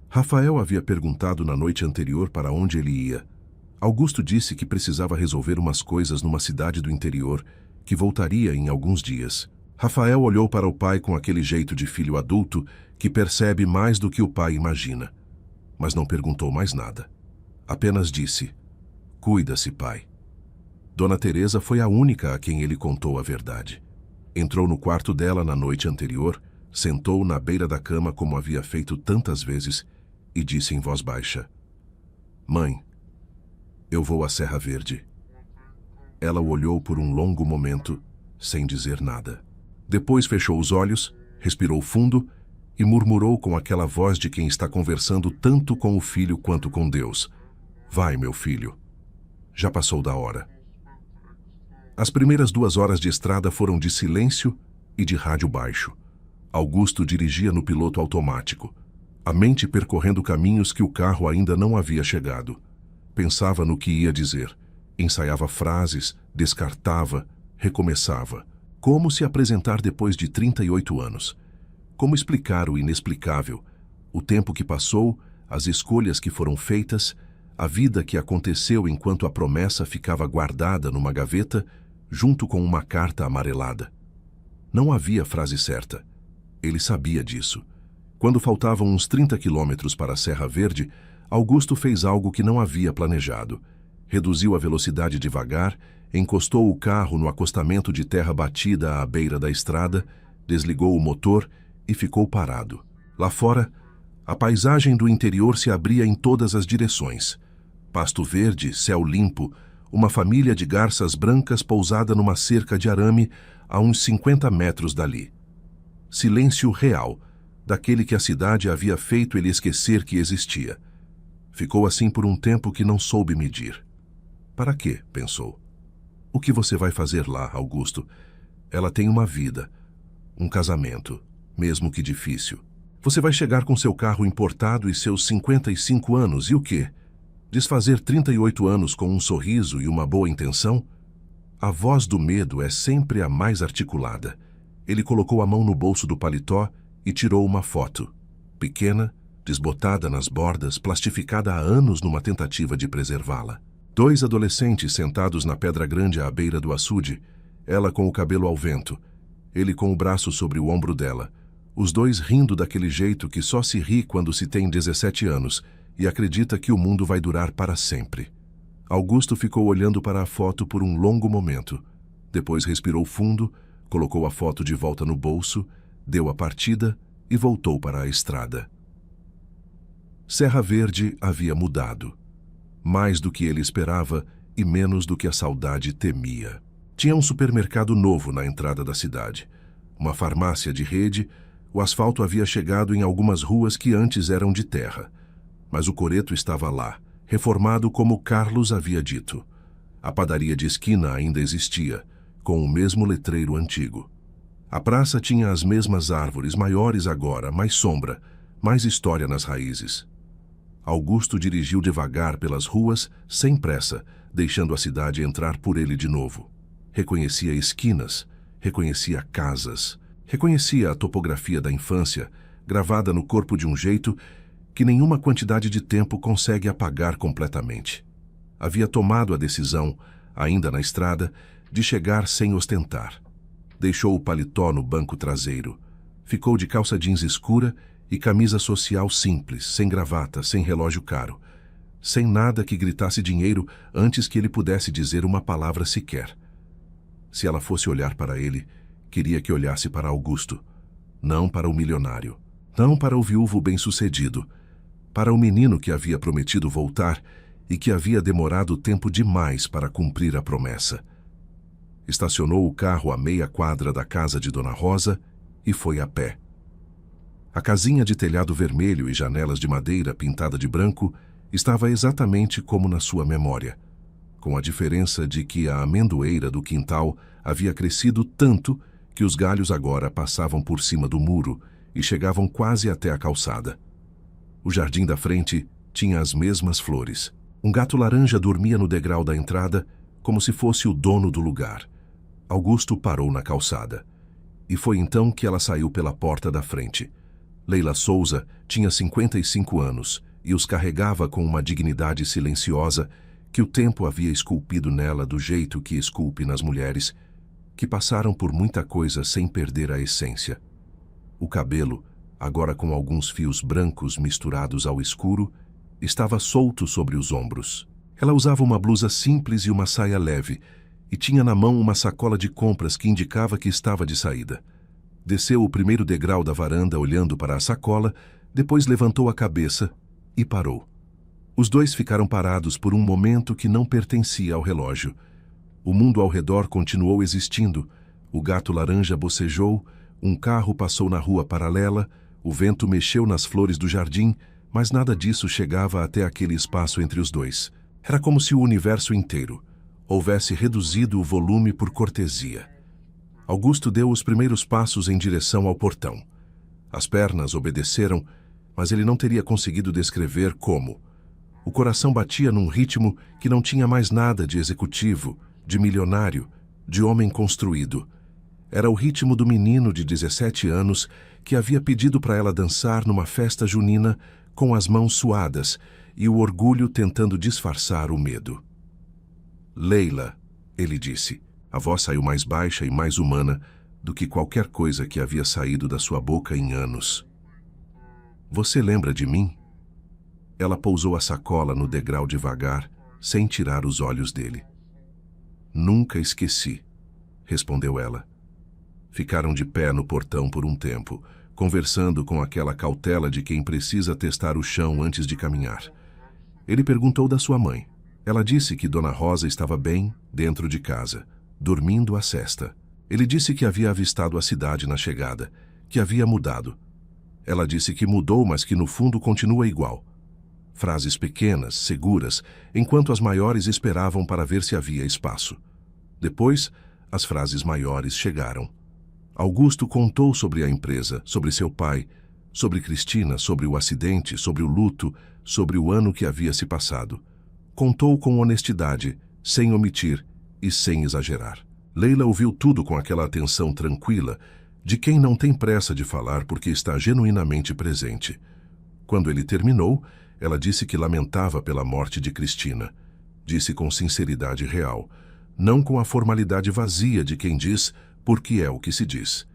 Rafael havia perguntado na noite anterior para onde ele ia. Augusto disse que precisava resolver umas coisas numa cidade do interior, que voltaria em alguns dias. Rafael olhou para o pai com aquele jeito de filho adulto que percebe mais do que o pai imagina. Mas não perguntou mais nada. Apenas disse: "Cuida-se, pai." Dona Teresa foi a única a quem ele contou a verdade. Entrou no quarto dela na noite anterior, sentou na beira da cama como havia feito tantas vezes e disse em voz baixa: "Mãe, eu vou à Serra Verde." Ela o olhou por um longo momento, sem dizer nada. Depois fechou os olhos, respirou fundo e murmurou com aquela voz de quem está conversando tanto com o filho quanto com Deus: "Vai, meu filho. Já passou da hora." As primeiras 2 horas de estrada foram de silêncio e de rádio baixo. Augusto dirigia no piloto automático, a mente percorrendo caminhos que o carro ainda não havia chegado. Pensava no que ia dizer, ensaiava frases, descartava, recomeçava. Como se apresentar depois de 38 anos? Como explicar o inexplicável? O tempo que passou, as escolhas que foram feitas, a vida que aconteceu enquanto a promessa ficava guardada numa gaveta, junto com uma carta amarelada. Não havia frase certa. Ele sabia disso. Quando faltavam uns 30 quilômetros para a Serra Verde, Augusto fez algo que não havia planejado. Reduziu a velocidade devagar, encostou o carro no acostamento de terra batida à beira da estrada, desligou o motor e ficou parado. Lá fora, a paisagem do interior se abria em todas as direções. Pasto verde, céu limpo, uma família de garças brancas pousada numa cerca de arame a uns 50 metros dali. Silêncio real, daquele que a cidade havia feito ele esquecer que existia. Ficou assim por um tempo que não soube medir. Para quê? Pensou. O que você vai fazer lá, Augusto? Ela tem uma vida, um casamento, mesmo que difícil. Você vai chegar com seu carro importado e seus 55 anos, e o quê? Desfazer 38 anos com um sorriso e uma boa intenção? A voz do medo é sempre a mais articulada. Ele colocou a mão no bolso do paletó e tirou uma foto. Pequena, desbotada nas bordas, plastificada há anos numa tentativa de preservá-la. 2 adolescentes sentados na pedra grande à beira do açude, ela com o cabelo ao vento, ele com o braço sobre o ombro dela, os dois rindo daquele jeito que só se ri quando se tem 17 anos e acredita que o mundo vai durar para sempre. Augusto ficou olhando para a foto por um longo momento. Depois respirou fundo, colocou a foto de volta no bolso, deu a partida e voltou para a estrada. Serra Verde havia mudado. Mais do que ele esperava e menos do que a saudade temia. Tinha um supermercado novo na entrada da cidade. Uma farmácia de rede. O asfalto havia chegado em algumas ruas que antes eram de terra. Mas o coreto estava lá, reformado como Carlos havia dito. A padaria de esquina ainda existia, com o mesmo letreiro antigo. A praça tinha as mesmas árvores, maiores agora, mais sombra, mais história nas raízes. Augusto dirigiu devagar pelas ruas, sem pressa, deixando a cidade entrar por ele de novo. Reconhecia esquinas, reconhecia casas, reconhecia a topografia da infância, gravada no corpo de um jeito que nenhuma quantidade de tempo consegue apagar completamente. Havia tomado a decisão, ainda na estrada, de chegar sem ostentar. Deixou o paletó no banco traseiro. Ficou de calça jeans escura e camisa social simples, sem gravata, sem relógio caro. Sem nada que gritasse dinheiro antes que ele pudesse dizer uma palavra sequer. Se ela fosse olhar para ele, queria que olhasse para Augusto. Não para o milionário. Não para o viúvo bem-sucedido. Para o menino que havia prometido voltar e que havia demorado tempo demais para cumprir a promessa. Estacionou o carro a meia quadra da casa de Dona Rosa e foi a pé. A casinha de telhado vermelho e janelas de madeira pintada de branco estava exatamente como na sua memória, com a diferença de que a amendoeira do quintal havia crescido tanto que os galhos agora passavam por cima do muro e chegavam quase até a calçada. O jardim da frente tinha as mesmas flores. Um gato laranja dormia no degrau da entrada, como se fosse o dono do lugar. Augusto parou na calçada. E foi então que ela saiu pela porta da frente. Leila Souza tinha 55 anos e os carregava com uma dignidade silenciosa que o tempo havia esculpido nela do jeito que esculpe nas mulheres, que passaram por muita coisa sem perder a essência. O cabelo, agora com alguns fios brancos misturados ao escuro, estava solto sobre os ombros. Ela usava uma blusa simples e uma saia leve, e tinha na mão uma sacola de compras que indicava que estava de saída. Desceu o primeiro degrau da varanda olhando para a sacola, depois levantou a cabeça e parou. Os dois ficaram parados por um momento que não pertencia ao relógio. O mundo ao redor continuou existindo. O gato laranja bocejou, um carro passou na rua paralela, o vento mexeu nas flores do jardim, mas nada disso chegava até aquele espaço entre os dois. Era como se o universo inteiro houvesse reduzido o volume por cortesia. Augusto deu os primeiros passos em direção ao portão. As pernas obedeceram, mas ele não teria conseguido descrever como. O coração batia num ritmo que não tinha mais nada de executivo, de milionário, de homem construído. Era o ritmo do menino de 17 anos que havia pedido para ela dançar numa festa junina com as mãos suadas e o orgulho tentando disfarçar o medo. Leila, ele disse. A voz saiu mais baixa e mais humana do que qualquer coisa que havia saído da sua boca em anos. Você lembra de mim? Ela pousou a sacola no degrau devagar, sem tirar os olhos dele. Nunca esqueci, respondeu ela. Ficaram de pé no portão por um tempo, conversando com aquela cautela de quem precisa testar o chão antes de caminhar. Ele perguntou da sua mãe. Ela disse que Dona Rosa estava bem dentro de casa, dormindo a sesta. Ele disse que havia avistado a cidade na chegada, que havia mudado. Ela disse que mudou, mas que no fundo continua igual. Frases pequenas, seguras, enquanto as maiores esperavam para ver se havia espaço. Depois, as frases maiores chegaram. Augusto contou sobre a empresa, sobre seu pai, sobre Cristina, sobre o acidente, sobre o luto, sobre o ano que havia se passado. Contou com honestidade, sem omitir e sem exagerar. Leila ouviu tudo com aquela atenção tranquila de quem não tem pressa de falar porque está genuinamente presente. Quando ele terminou, ela disse que lamentava pela morte de Cristina. Disse com sinceridade real, não com a formalidade vazia de quem diz porque é o que se diz.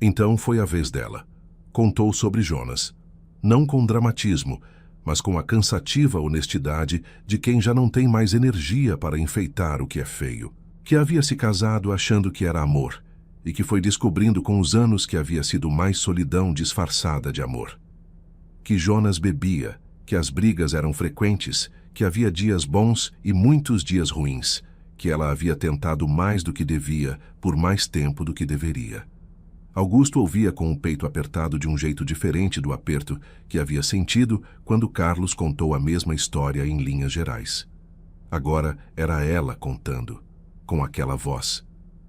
Então foi a vez dela. Contou sobre Jonas. Não com dramatismo, mas com a cansativa honestidade de quem já não tem mais energia para enfeitar o que é feio. Que havia se casado achando que era amor, e que foi descobrindo com os anos que havia sido mais solidão disfarçada de amor. Que Jonas bebia, que as brigas eram frequentes, que havia dias bons e muitos dias ruins, que ela havia tentado mais do que devia, por mais tempo do que deveria. Augusto ouvia com o peito apertado de um jeito diferente do aperto que havia sentido quando Carlos contou a mesma história em linhas gerais. Agora era ela contando, com aquela voz,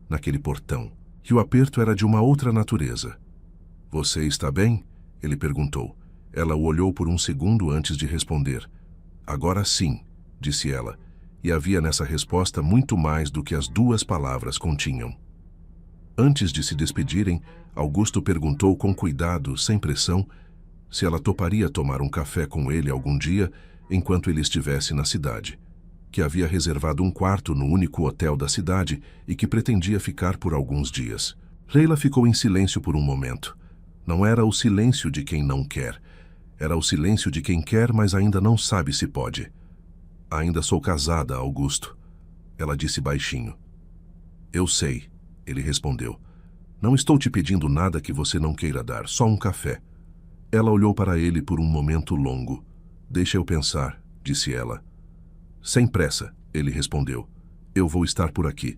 naquele portão, e o aperto era de uma outra natureza. "Você está bem?" ele perguntou. Ela o olhou por um segundo antes de responder. "Agora sim", disse ela, e havia nessa resposta muito mais do que as duas palavras continham. Antes de se despedirem, Augusto perguntou com cuidado, sem pressão, se ela toparia tomar um café com ele algum dia enquanto ele estivesse na cidade, que havia reservado um quarto no único hotel da cidade e que pretendia ficar por alguns dias. Leila ficou em silêncio por um momento. Não era o silêncio de quem não quer. Era o silêncio de quem quer, mas ainda não sabe se pode. "Ainda sou casada, Augusto", ela disse baixinho. "Eu sei", ele respondeu. "Não estou te pedindo nada que você não queira dar, só um café." Ela olhou para ele por um momento longo. "Deixa eu pensar", disse ela. "Sem pressa", ele respondeu. "Eu vou estar por aqui."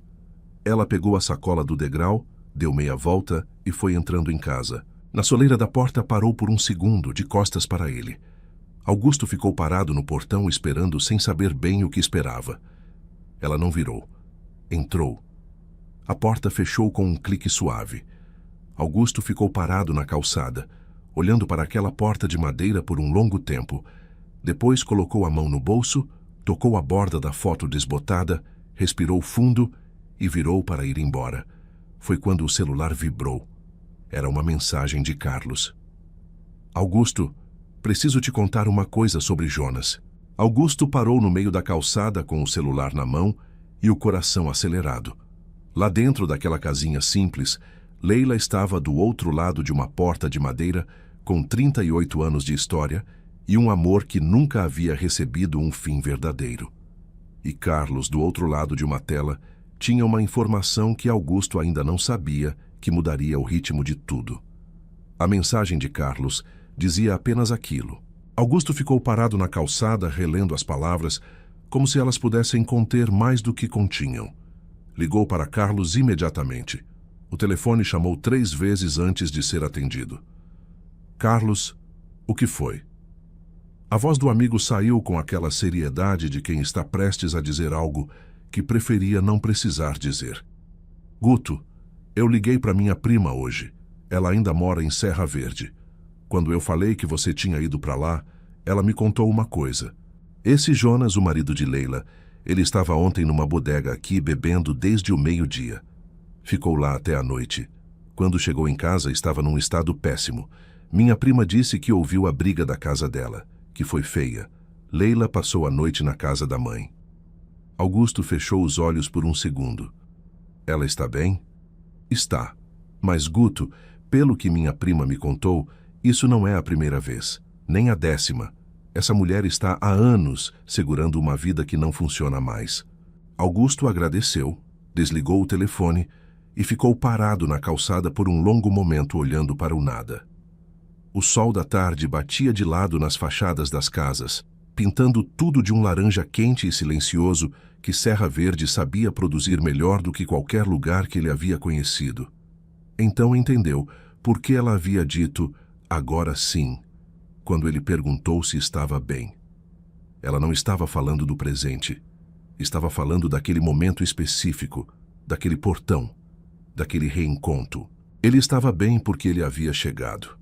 Ela pegou a sacola do degrau, deu meia volta e foi entrando em casa. Na soleira da porta parou por um segundo, de costas para ele. Augusto ficou parado no portão esperando sem saber bem o que esperava. Ela não virou. Entrou. A porta fechou com um clique suave. Augusto ficou parado na calçada, olhando para aquela porta de madeira por um longo tempo. Depois colocou a mão no bolso, tocou a borda da foto desbotada, respirou fundo e virou para ir embora. Foi quando o celular vibrou. Era uma mensagem de Carlos. "Augusto, preciso te contar uma coisa sobre Jonas." Augusto parou no meio da calçada com o celular na mão e o coração acelerado. Lá dentro daquela casinha simples, Leila estava do outro lado de uma porta de madeira, com 38 anos de história e um amor que nunca havia recebido um fim verdadeiro. E Carlos, do outro lado de uma tela, tinha uma informação que Augusto ainda não sabia, que mudaria o ritmo de tudo. A mensagem de Carlos dizia apenas aquilo. Augusto ficou parado na calçada, relendo as palavras, como se elas pudessem conter mais do que continham. Ligou para Carlos imediatamente. O telefone chamou 3 vezes antes de ser atendido. "Carlos, o que foi?" A voz do amigo saiu com aquela seriedade de quem está prestes a dizer algo que preferia não precisar dizer. "Guto, eu liguei para minha prima hoje. Ela ainda mora em Serra Verde. Quando eu falei que você tinha ido para lá, ela me contou uma coisa. Esse Jonas, o marido de Leila, ele estava ontem numa bodega aqui bebendo desde o meio-dia. Ficou lá até a noite. Quando chegou em casa, estava num estado péssimo. Minha prima disse que ouviu a briga da casa dela, que foi feia. Leila passou a noite na casa da mãe." Augusto fechou os olhos por um segundo. "Ela está bem?" "Está. Mas, Guto, pelo que minha prima me contou, isso não é a primeira vez, nem a 10ª. Essa mulher está há anos segurando uma vida que não funciona mais." Augusto agradeceu, desligou o telefone e ficou parado na calçada por um longo momento olhando para o nada. O sol da tarde batia de lado nas fachadas das casas, pintando tudo de um laranja quente e silencioso que Serra Verde sabia produzir melhor do que qualquer lugar que ele havia conhecido. Então entendeu por que ela havia dito "agora sim", quando ele perguntou se estava bem. Ela não estava falando do presente. Estava falando daquele momento específico, daquele portão, daquele reencontro. Ele estava bem porque ele havia chegado.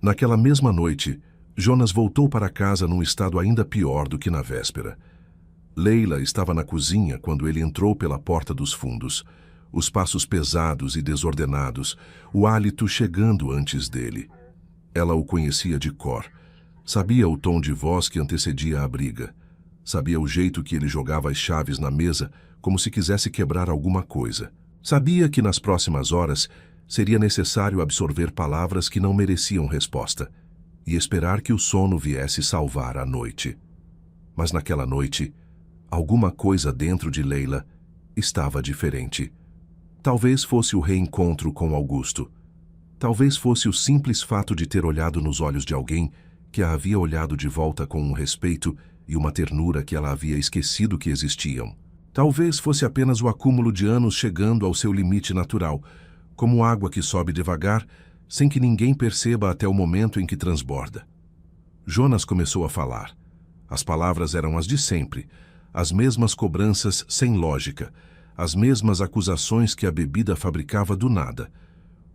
Naquela mesma noite, Jonas voltou para casa num estado ainda pior do que na véspera. Leila estava na cozinha quando ele entrou pela porta dos fundos, os passos pesados e desordenados, o hálito chegando antes dele. Ela o conhecia de cor. Sabia o tom de voz que antecedia a briga. Sabia o jeito que ele jogava as chaves na mesa, como se quisesse quebrar alguma coisa. Sabia que nas próximas horas seria necessário absorver palavras que não mereciam resposta e esperar que o sono viesse salvar a noite. Mas naquela noite, alguma coisa dentro de Leila estava diferente. Talvez fosse o reencontro com Augusto. Talvez fosse o simples fato de ter olhado nos olhos de alguém que a havia olhado de volta com um respeito e uma ternura que ela havia esquecido que existiam. Talvez fosse apenas o acúmulo de anos chegando ao seu limite natural, como água que sobe devagar, sem que ninguém perceba até o momento em que transborda. Jonas começou a falar. As palavras eram as de sempre, as mesmas cobranças sem lógica, as mesmas acusações que a bebida fabricava do nada.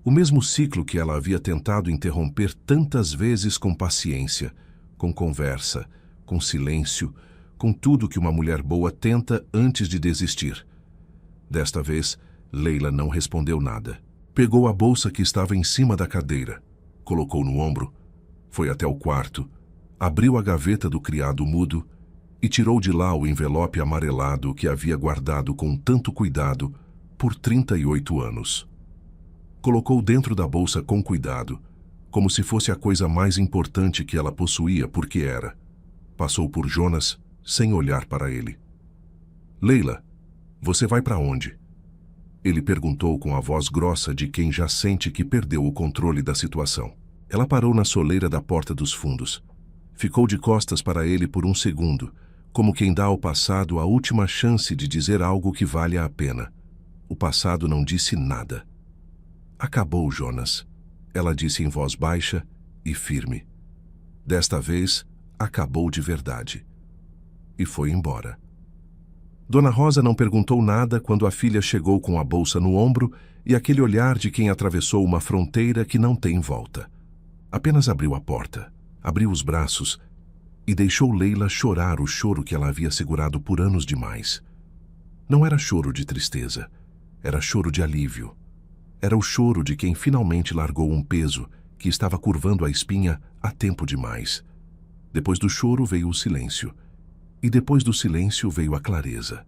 O mesmo ciclo que ela havia tentado interromper tantas vezes com paciência, com conversa, com silêncio, com tudo que uma mulher boa tenta antes de desistir. Desta vez, Leila não respondeu nada. Pegou a bolsa que estava em cima da cadeira, colocou no ombro, foi até o quarto, abriu a gaveta do criado mudo e tirou de lá o envelope amarelado que havia guardado com tanto cuidado por 38 anos. Colocou dentro da bolsa com cuidado, como se fosse a coisa mais importante que ela possuía, porque era. Passou por Jonas sem olhar para ele. Leila, você vai para onde? Ele perguntou com a voz grossa de quem já sente que perdeu o controle da situação. Ela parou na soleira da porta dos fundos. Ficou de costas para ele por um segundo, como quem dá ao passado a última chance de dizer algo que valha a pena. O passado não disse nada. Acabou, Jonas, ela disse em voz baixa e firme. Desta vez, acabou de verdade. E foi embora. Dona Rosa não perguntou nada quando a filha chegou com a bolsa no ombro e aquele olhar de quem atravessou uma fronteira que não tem volta. Apenas abriu a porta, abriu os braços e deixou Leila chorar o choro que ela havia segurado por anos demais. Não era choro de tristeza, era choro de alívio. Era o choro de quem finalmente largou um peso que estava curvando a espinha há tempo demais. Depois do choro veio o silêncio. E depois do silêncio veio a clareza.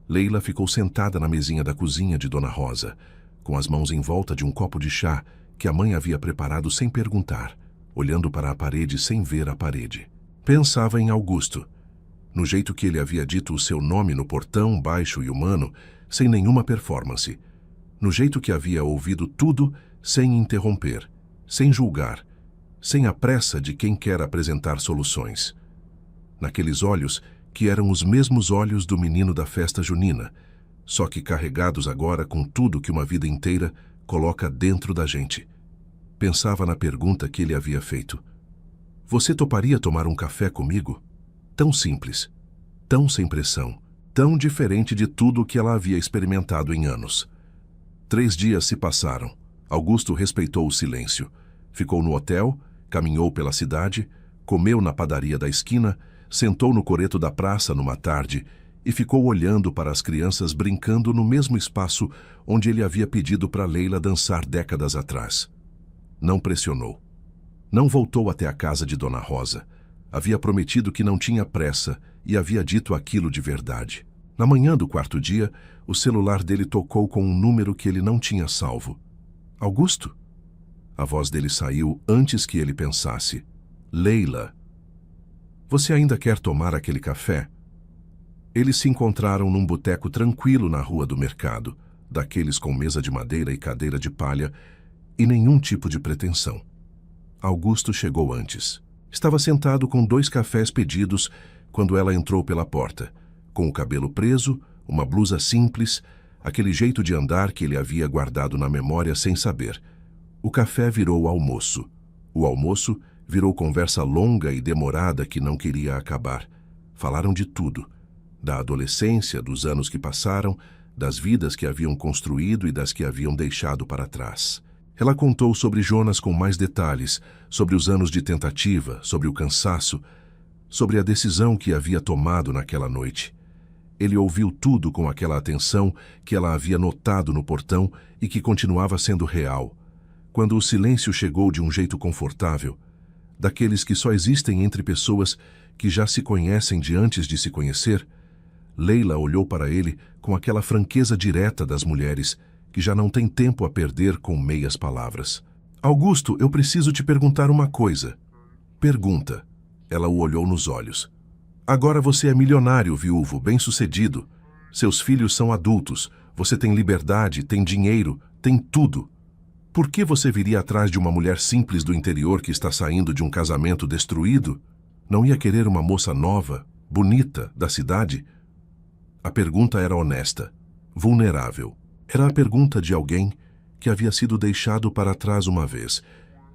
Leila ficou sentada na mesinha da cozinha de Dona Rosa, com as mãos em volta de um copo de chá que a mãe havia preparado sem perguntar, olhando para a parede sem ver a parede. Pensava em Augusto, no jeito que ele havia dito o seu nome no portão baixo e humano, sem nenhuma performance, no jeito que havia ouvido tudo sem interromper, sem julgar, sem a pressa de quem quer apresentar soluções. Naqueles olhos que eram os mesmos olhos do menino da festa junina, só que carregados agora com tudo que uma vida inteira coloca dentro da gente. Pensava na pergunta que ele havia feito. Você toparia tomar um café comigo? Tão simples, tão sem pressão, tão diferente de tudo o que ela havia experimentado em anos. 3 dias se passaram. Augusto respeitou o silêncio. Ficou no hotel, caminhou pela cidade, comeu na padaria da esquina, sentou no coreto da praça numa tarde e ficou olhando para as crianças brincando no mesmo espaço onde ele havia pedido para Leila dançar décadas atrás. Não pressionou. Não voltou até a casa de Dona Rosa. Havia prometido que não tinha pressa e havia dito aquilo de verdade. Na manhã do 4º dia, o celular dele tocou com um número que ele não tinha salvo. Augusto? A voz dele saiu antes que ele pensasse. Leila. Você ainda quer tomar aquele café? Eles se encontraram num boteco tranquilo na rua do mercado, daqueles com mesa de madeira e cadeira de palha, e nenhum tipo de pretensão. Augusto chegou antes. Estava sentado com 2 cafés pedidos quando ela entrou pela porta, com o cabelo preso, uma blusa simples, aquele jeito de andar que ele havia guardado na memória sem saber. O café virou almoço. O almoço virou conversa longa e demorada que não queria acabar. Falaram de tudo. Da adolescência, dos anos que passaram, das vidas que haviam construído e das que haviam deixado para trás. Ela contou sobre Jonas com mais detalhes, sobre os anos de tentativa, sobre o cansaço, sobre a decisão que havia tomado naquela noite. Ele ouviu tudo com aquela atenção que ela havia notado no portão e que continuava sendo real. Quando o silêncio chegou de um jeito confortável, daqueles que só existem entre pessoas que já se conhecem de antes de se conhecer, Leila olhou para ele com aquela franqueza direta das mulheres, que já não tem tempo a perder com meias palavras. Augusto, eu preciso te perguntar uma coisa. Pergunta. Ela o olhou nos olhos. Agora você é milionário, viúvo, bem-sucedido. Seus filhos são adultos. Você tem liberdade, tem dinheiro, tem tudo. Por que você viria atrás de uma mulher simples do interior que está saindo de um casamento destruído? Não ia querer uma moça nova, bonita, da cidade? A pergunta era honesta, vulnerável. Era a pergunta de alguém que havia sido deixado para trás uma vez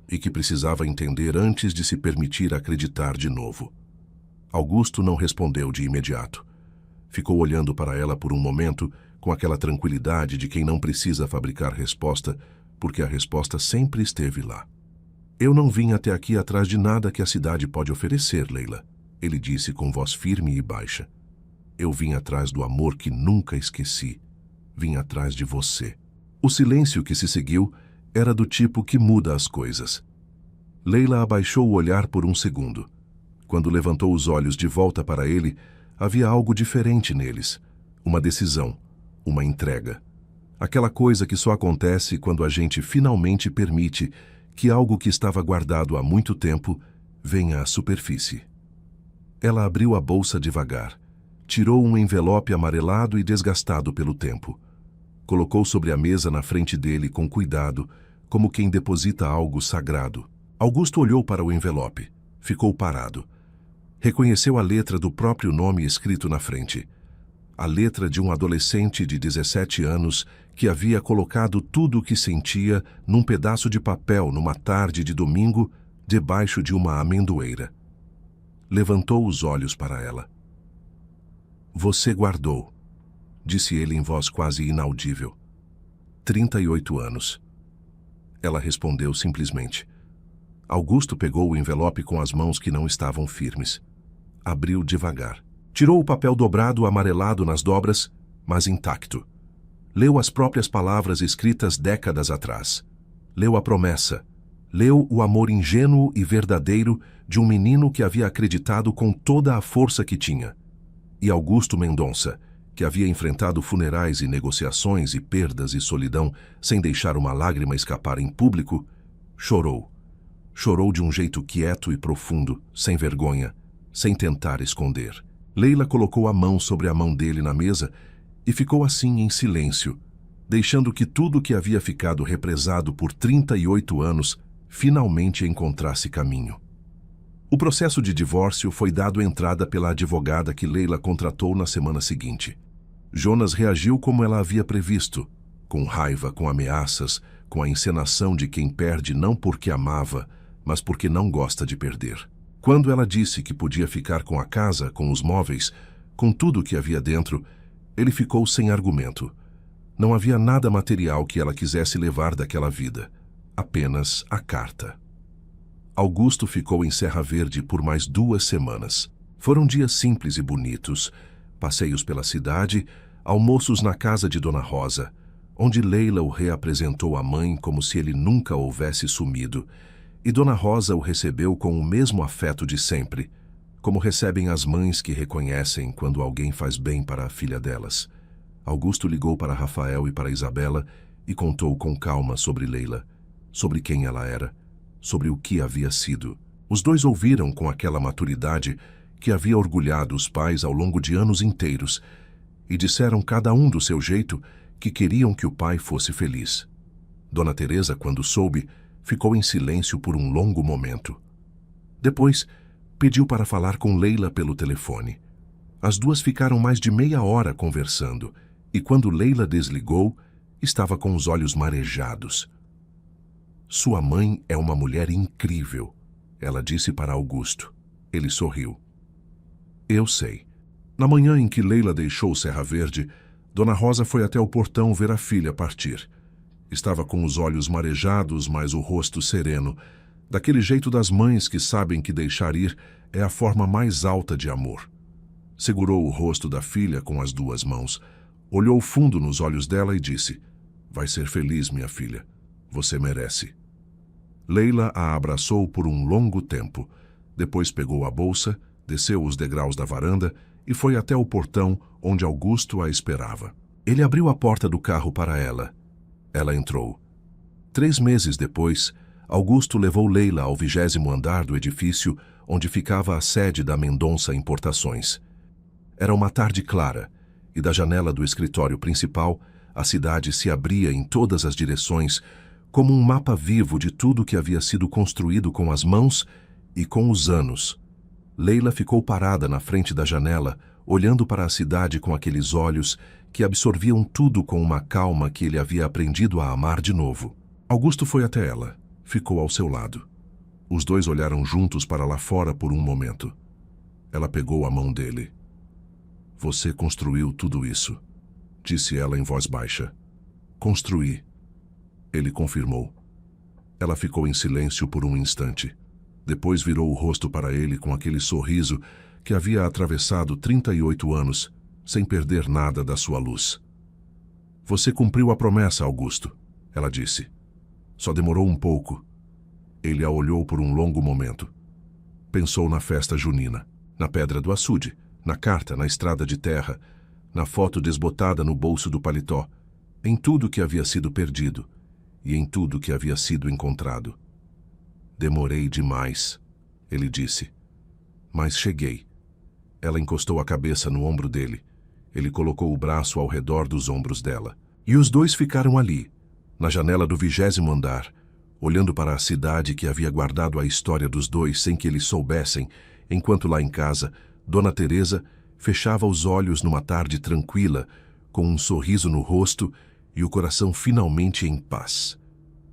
e que precisava entender antes de se permitir acreditar de novo. Augusto não respondeu de imediato. Ficou olhando para ela por um momento com aquela tranquilidade de quem não precisa fabricar resposta, porque a resposta sempre esteve lá. Eu não vim até aqui atrás de nada que a cidade pode oferecer, Leila, ele disse com voz firme e baixa. Eu vim atrás do amor que nunca esqueci. Vim atrás de você. O silêncio que se seguiu era do tipo que muda as coisas. Leila abaixou o olhar por um segundo. Quando levantou os olhos de volta para ele, havia algo diferente neles. Uma decisão, uma entrega. Aquela coisa que só acontece quando a gente finalmente permite que algo que estava guardado há muito tempo venha à superfície. Ela abriu a bolsa devagar, tirou um envelope amarelado e desgastado pelo tempo. Colocou sobre a mesa na frente dele com cuidado, como quem deposita algo sagrado. Augusto olhou para o envelope. Ficou parado. Reconheceu a letra do próprio nome escrito na frente. A letra de um adolescente de 17 anos que havia colocado tudo o que sentia num pedaço de papel numa tarde de domingo debaixo de uma amendoeira. Levantou os olhos para ela. Você guardou, disse ele em voz quase inaudível. 38 anos. Ela respondeu simplesmente. Augusto pegou o envelope com as mãos que não estavam firmes. Abriu devagar. Tirou o papel dobrado amarelado nas dobras, mas intacto. Leu as próprias palavras escritas décadas atrás. Leu a promessa. Leu o amor ingênuo e verdadeiro de um menino que havia acreditado com toda a força que tinha. E Augusto Mendonça, que havia enfrentado funerais e negociações e perdas e solidão sem deixar uma lágrima escapar em público, chorou. Chorou de um jeito quieto e profundo, sem vergonha, sem tentar esconder. Leila colocou a mão sobre a mão dele na mesa e ficou assim em silêncio, deixando que tudo que havia ficado represado por 38 anos finalmente encontrasse caminho. O processo de divórcio foi dado entrada pela advogada que Leila contratou na semana seguinte. Jonas reagiu como ela havia previsto, com raiva, com ameaças, com a encenação de quem perde não porque amava, mas porque não gosta de perder. Quando ela disse que podia ficar com a casa, com os móveis, com tudo o que havia dentro, ele ficou sem argumento. Não havia nada material que ela quisesse levar daquela vida, apenas a carta. Augusto ficou em Serra Verde por mais 2 semanas. Foram dias simples e bonitos, passeios pela cidade, almoços na casa de Dona Rosa, onde Leila o reapresentou à mãe como se ele nunca houvesse sumido, e Dona Rosa o recebeu com o mesmo afeto de sempre, como recebem as mães que reconhecem quando alguém faz bem para a filha delas. Augusto ligou para Rafael e para Isabela e contou com calma sobre Leila, sobre quem ela era, sobre o que havia sido. Os dois ouviram com aquela maturidade que havia orgulhado os pais ao longo de anos inteiros e disseram cada um do seu jeito que queriam que o pai fosse feliz. Dona Teresa, quando soube, ficou em silêncio por um longo momento. Depois, pediu para falar com Leila pelo telefone. As duas ficaram mais de meia hora conversando e quando Leila desligou, estava com os olhos marejados. Sua mãe é uma mulher incrível, ela disse para Augusto. Ele sorriu. Eu sei. Na manhã em que Leila deixou Serra Verde, Dona Rosa foi até o portão ver a filha partir. Estava com os olhos marejados, mas o rosto sereno, daquele jeito das mães que sabem que deixar ir é a forma mais alta de amor. Segurou o rosto da filha com as 2 mãos, olhou fundo nos olhos dela e disse: Vai ser feliz, minha filha. Você merece. Leila a abraçou por um longo tempo. Depois pegou a bolsa, desceu os degraus da varanda e foi até o portão onde Augusto a esperava. Ele abriu a porta do carro para ela. Ela entrou. 3 meses depois, Augusto levou Leila ao 20º andar do edifício onde ficava a sede da Mendonça Importações. Era uma tarde clara, e da janela do escritório principal A cidade se abria em todas as direções, como um mapa vivo de tudo que havia sido construído com as mãos e com os anos. Leila ficou parada na frente da janela, olhando para a cidade com aqueles olhos que absorviam tudo com uma calma que ele havia aprendido a amar de novo. Augusto foi até ela, ficou ao seu lado. Os dois olharam juntos para lá fora por um momento. Ela pegou a mão dele. "Você construiu tudo isso", disse ela em voz baixa. "Construí", ele confirmou. Ela ficou em silêncio por um instante. Depois virou o rosto para ele com aquele sorriso que havia atravessado 38 anos, sem perder nada da sua luz. "Você cumpriu a promessa, Augusto", ela disse. "Só demorou um pouco." Ele a olhou por um longo momento. Pensou na festa junina, na pedra do açude, na carta na estrada de terra, na foto desbotada no bolso do paletó, em tudo que havia sido perdido e em tudo que havia sido encontrado. "Demorei demais", ele disse. "Mas cheguei." Ela encostou a cabeça no ombro dele. Ele colocou o braço ao redor dos ombros dela. E os dois ficaram ali, na janela do 20º andar, olhando para a cidade que havia guardado a história dos dois sem que eles soubessem, enquanto lá em casa, Dona Teresa fechava os olhos numa tarde tranquila, com um sorriso no rosto e o coração finalmente em paz.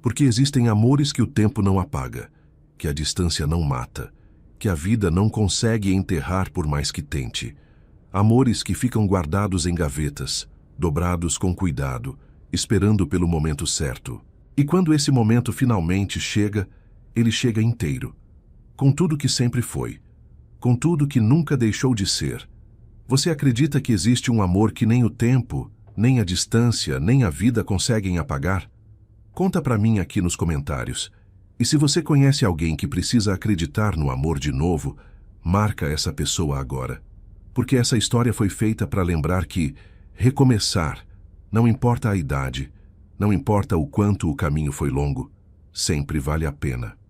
Porque existem amores que o tempo não apaga, que a distância não mata, que a vida não consegue enterrar por mais que tente. Amores que ficam guardados em gavetas, dobrados com cuidado, esperando pelo momento certo. E quando esse momento finalmente chega, ele chega inteiro, com tudo que sempre foi, com tudo que nunca deixou de ser. Você acredita que existe um amor que nem o tempo, nem a distância, nem a vida conseguem apagar? Conta pra mim aqui nos comentários. E se você conhece alguém que precisa acreditar no amor de novo, marca essa pessoa agora. Porque essa história foi feita para lembrar que recomeçar, não importa a idade, não importa o quanto o caminho foi longo, sempre vale a pena.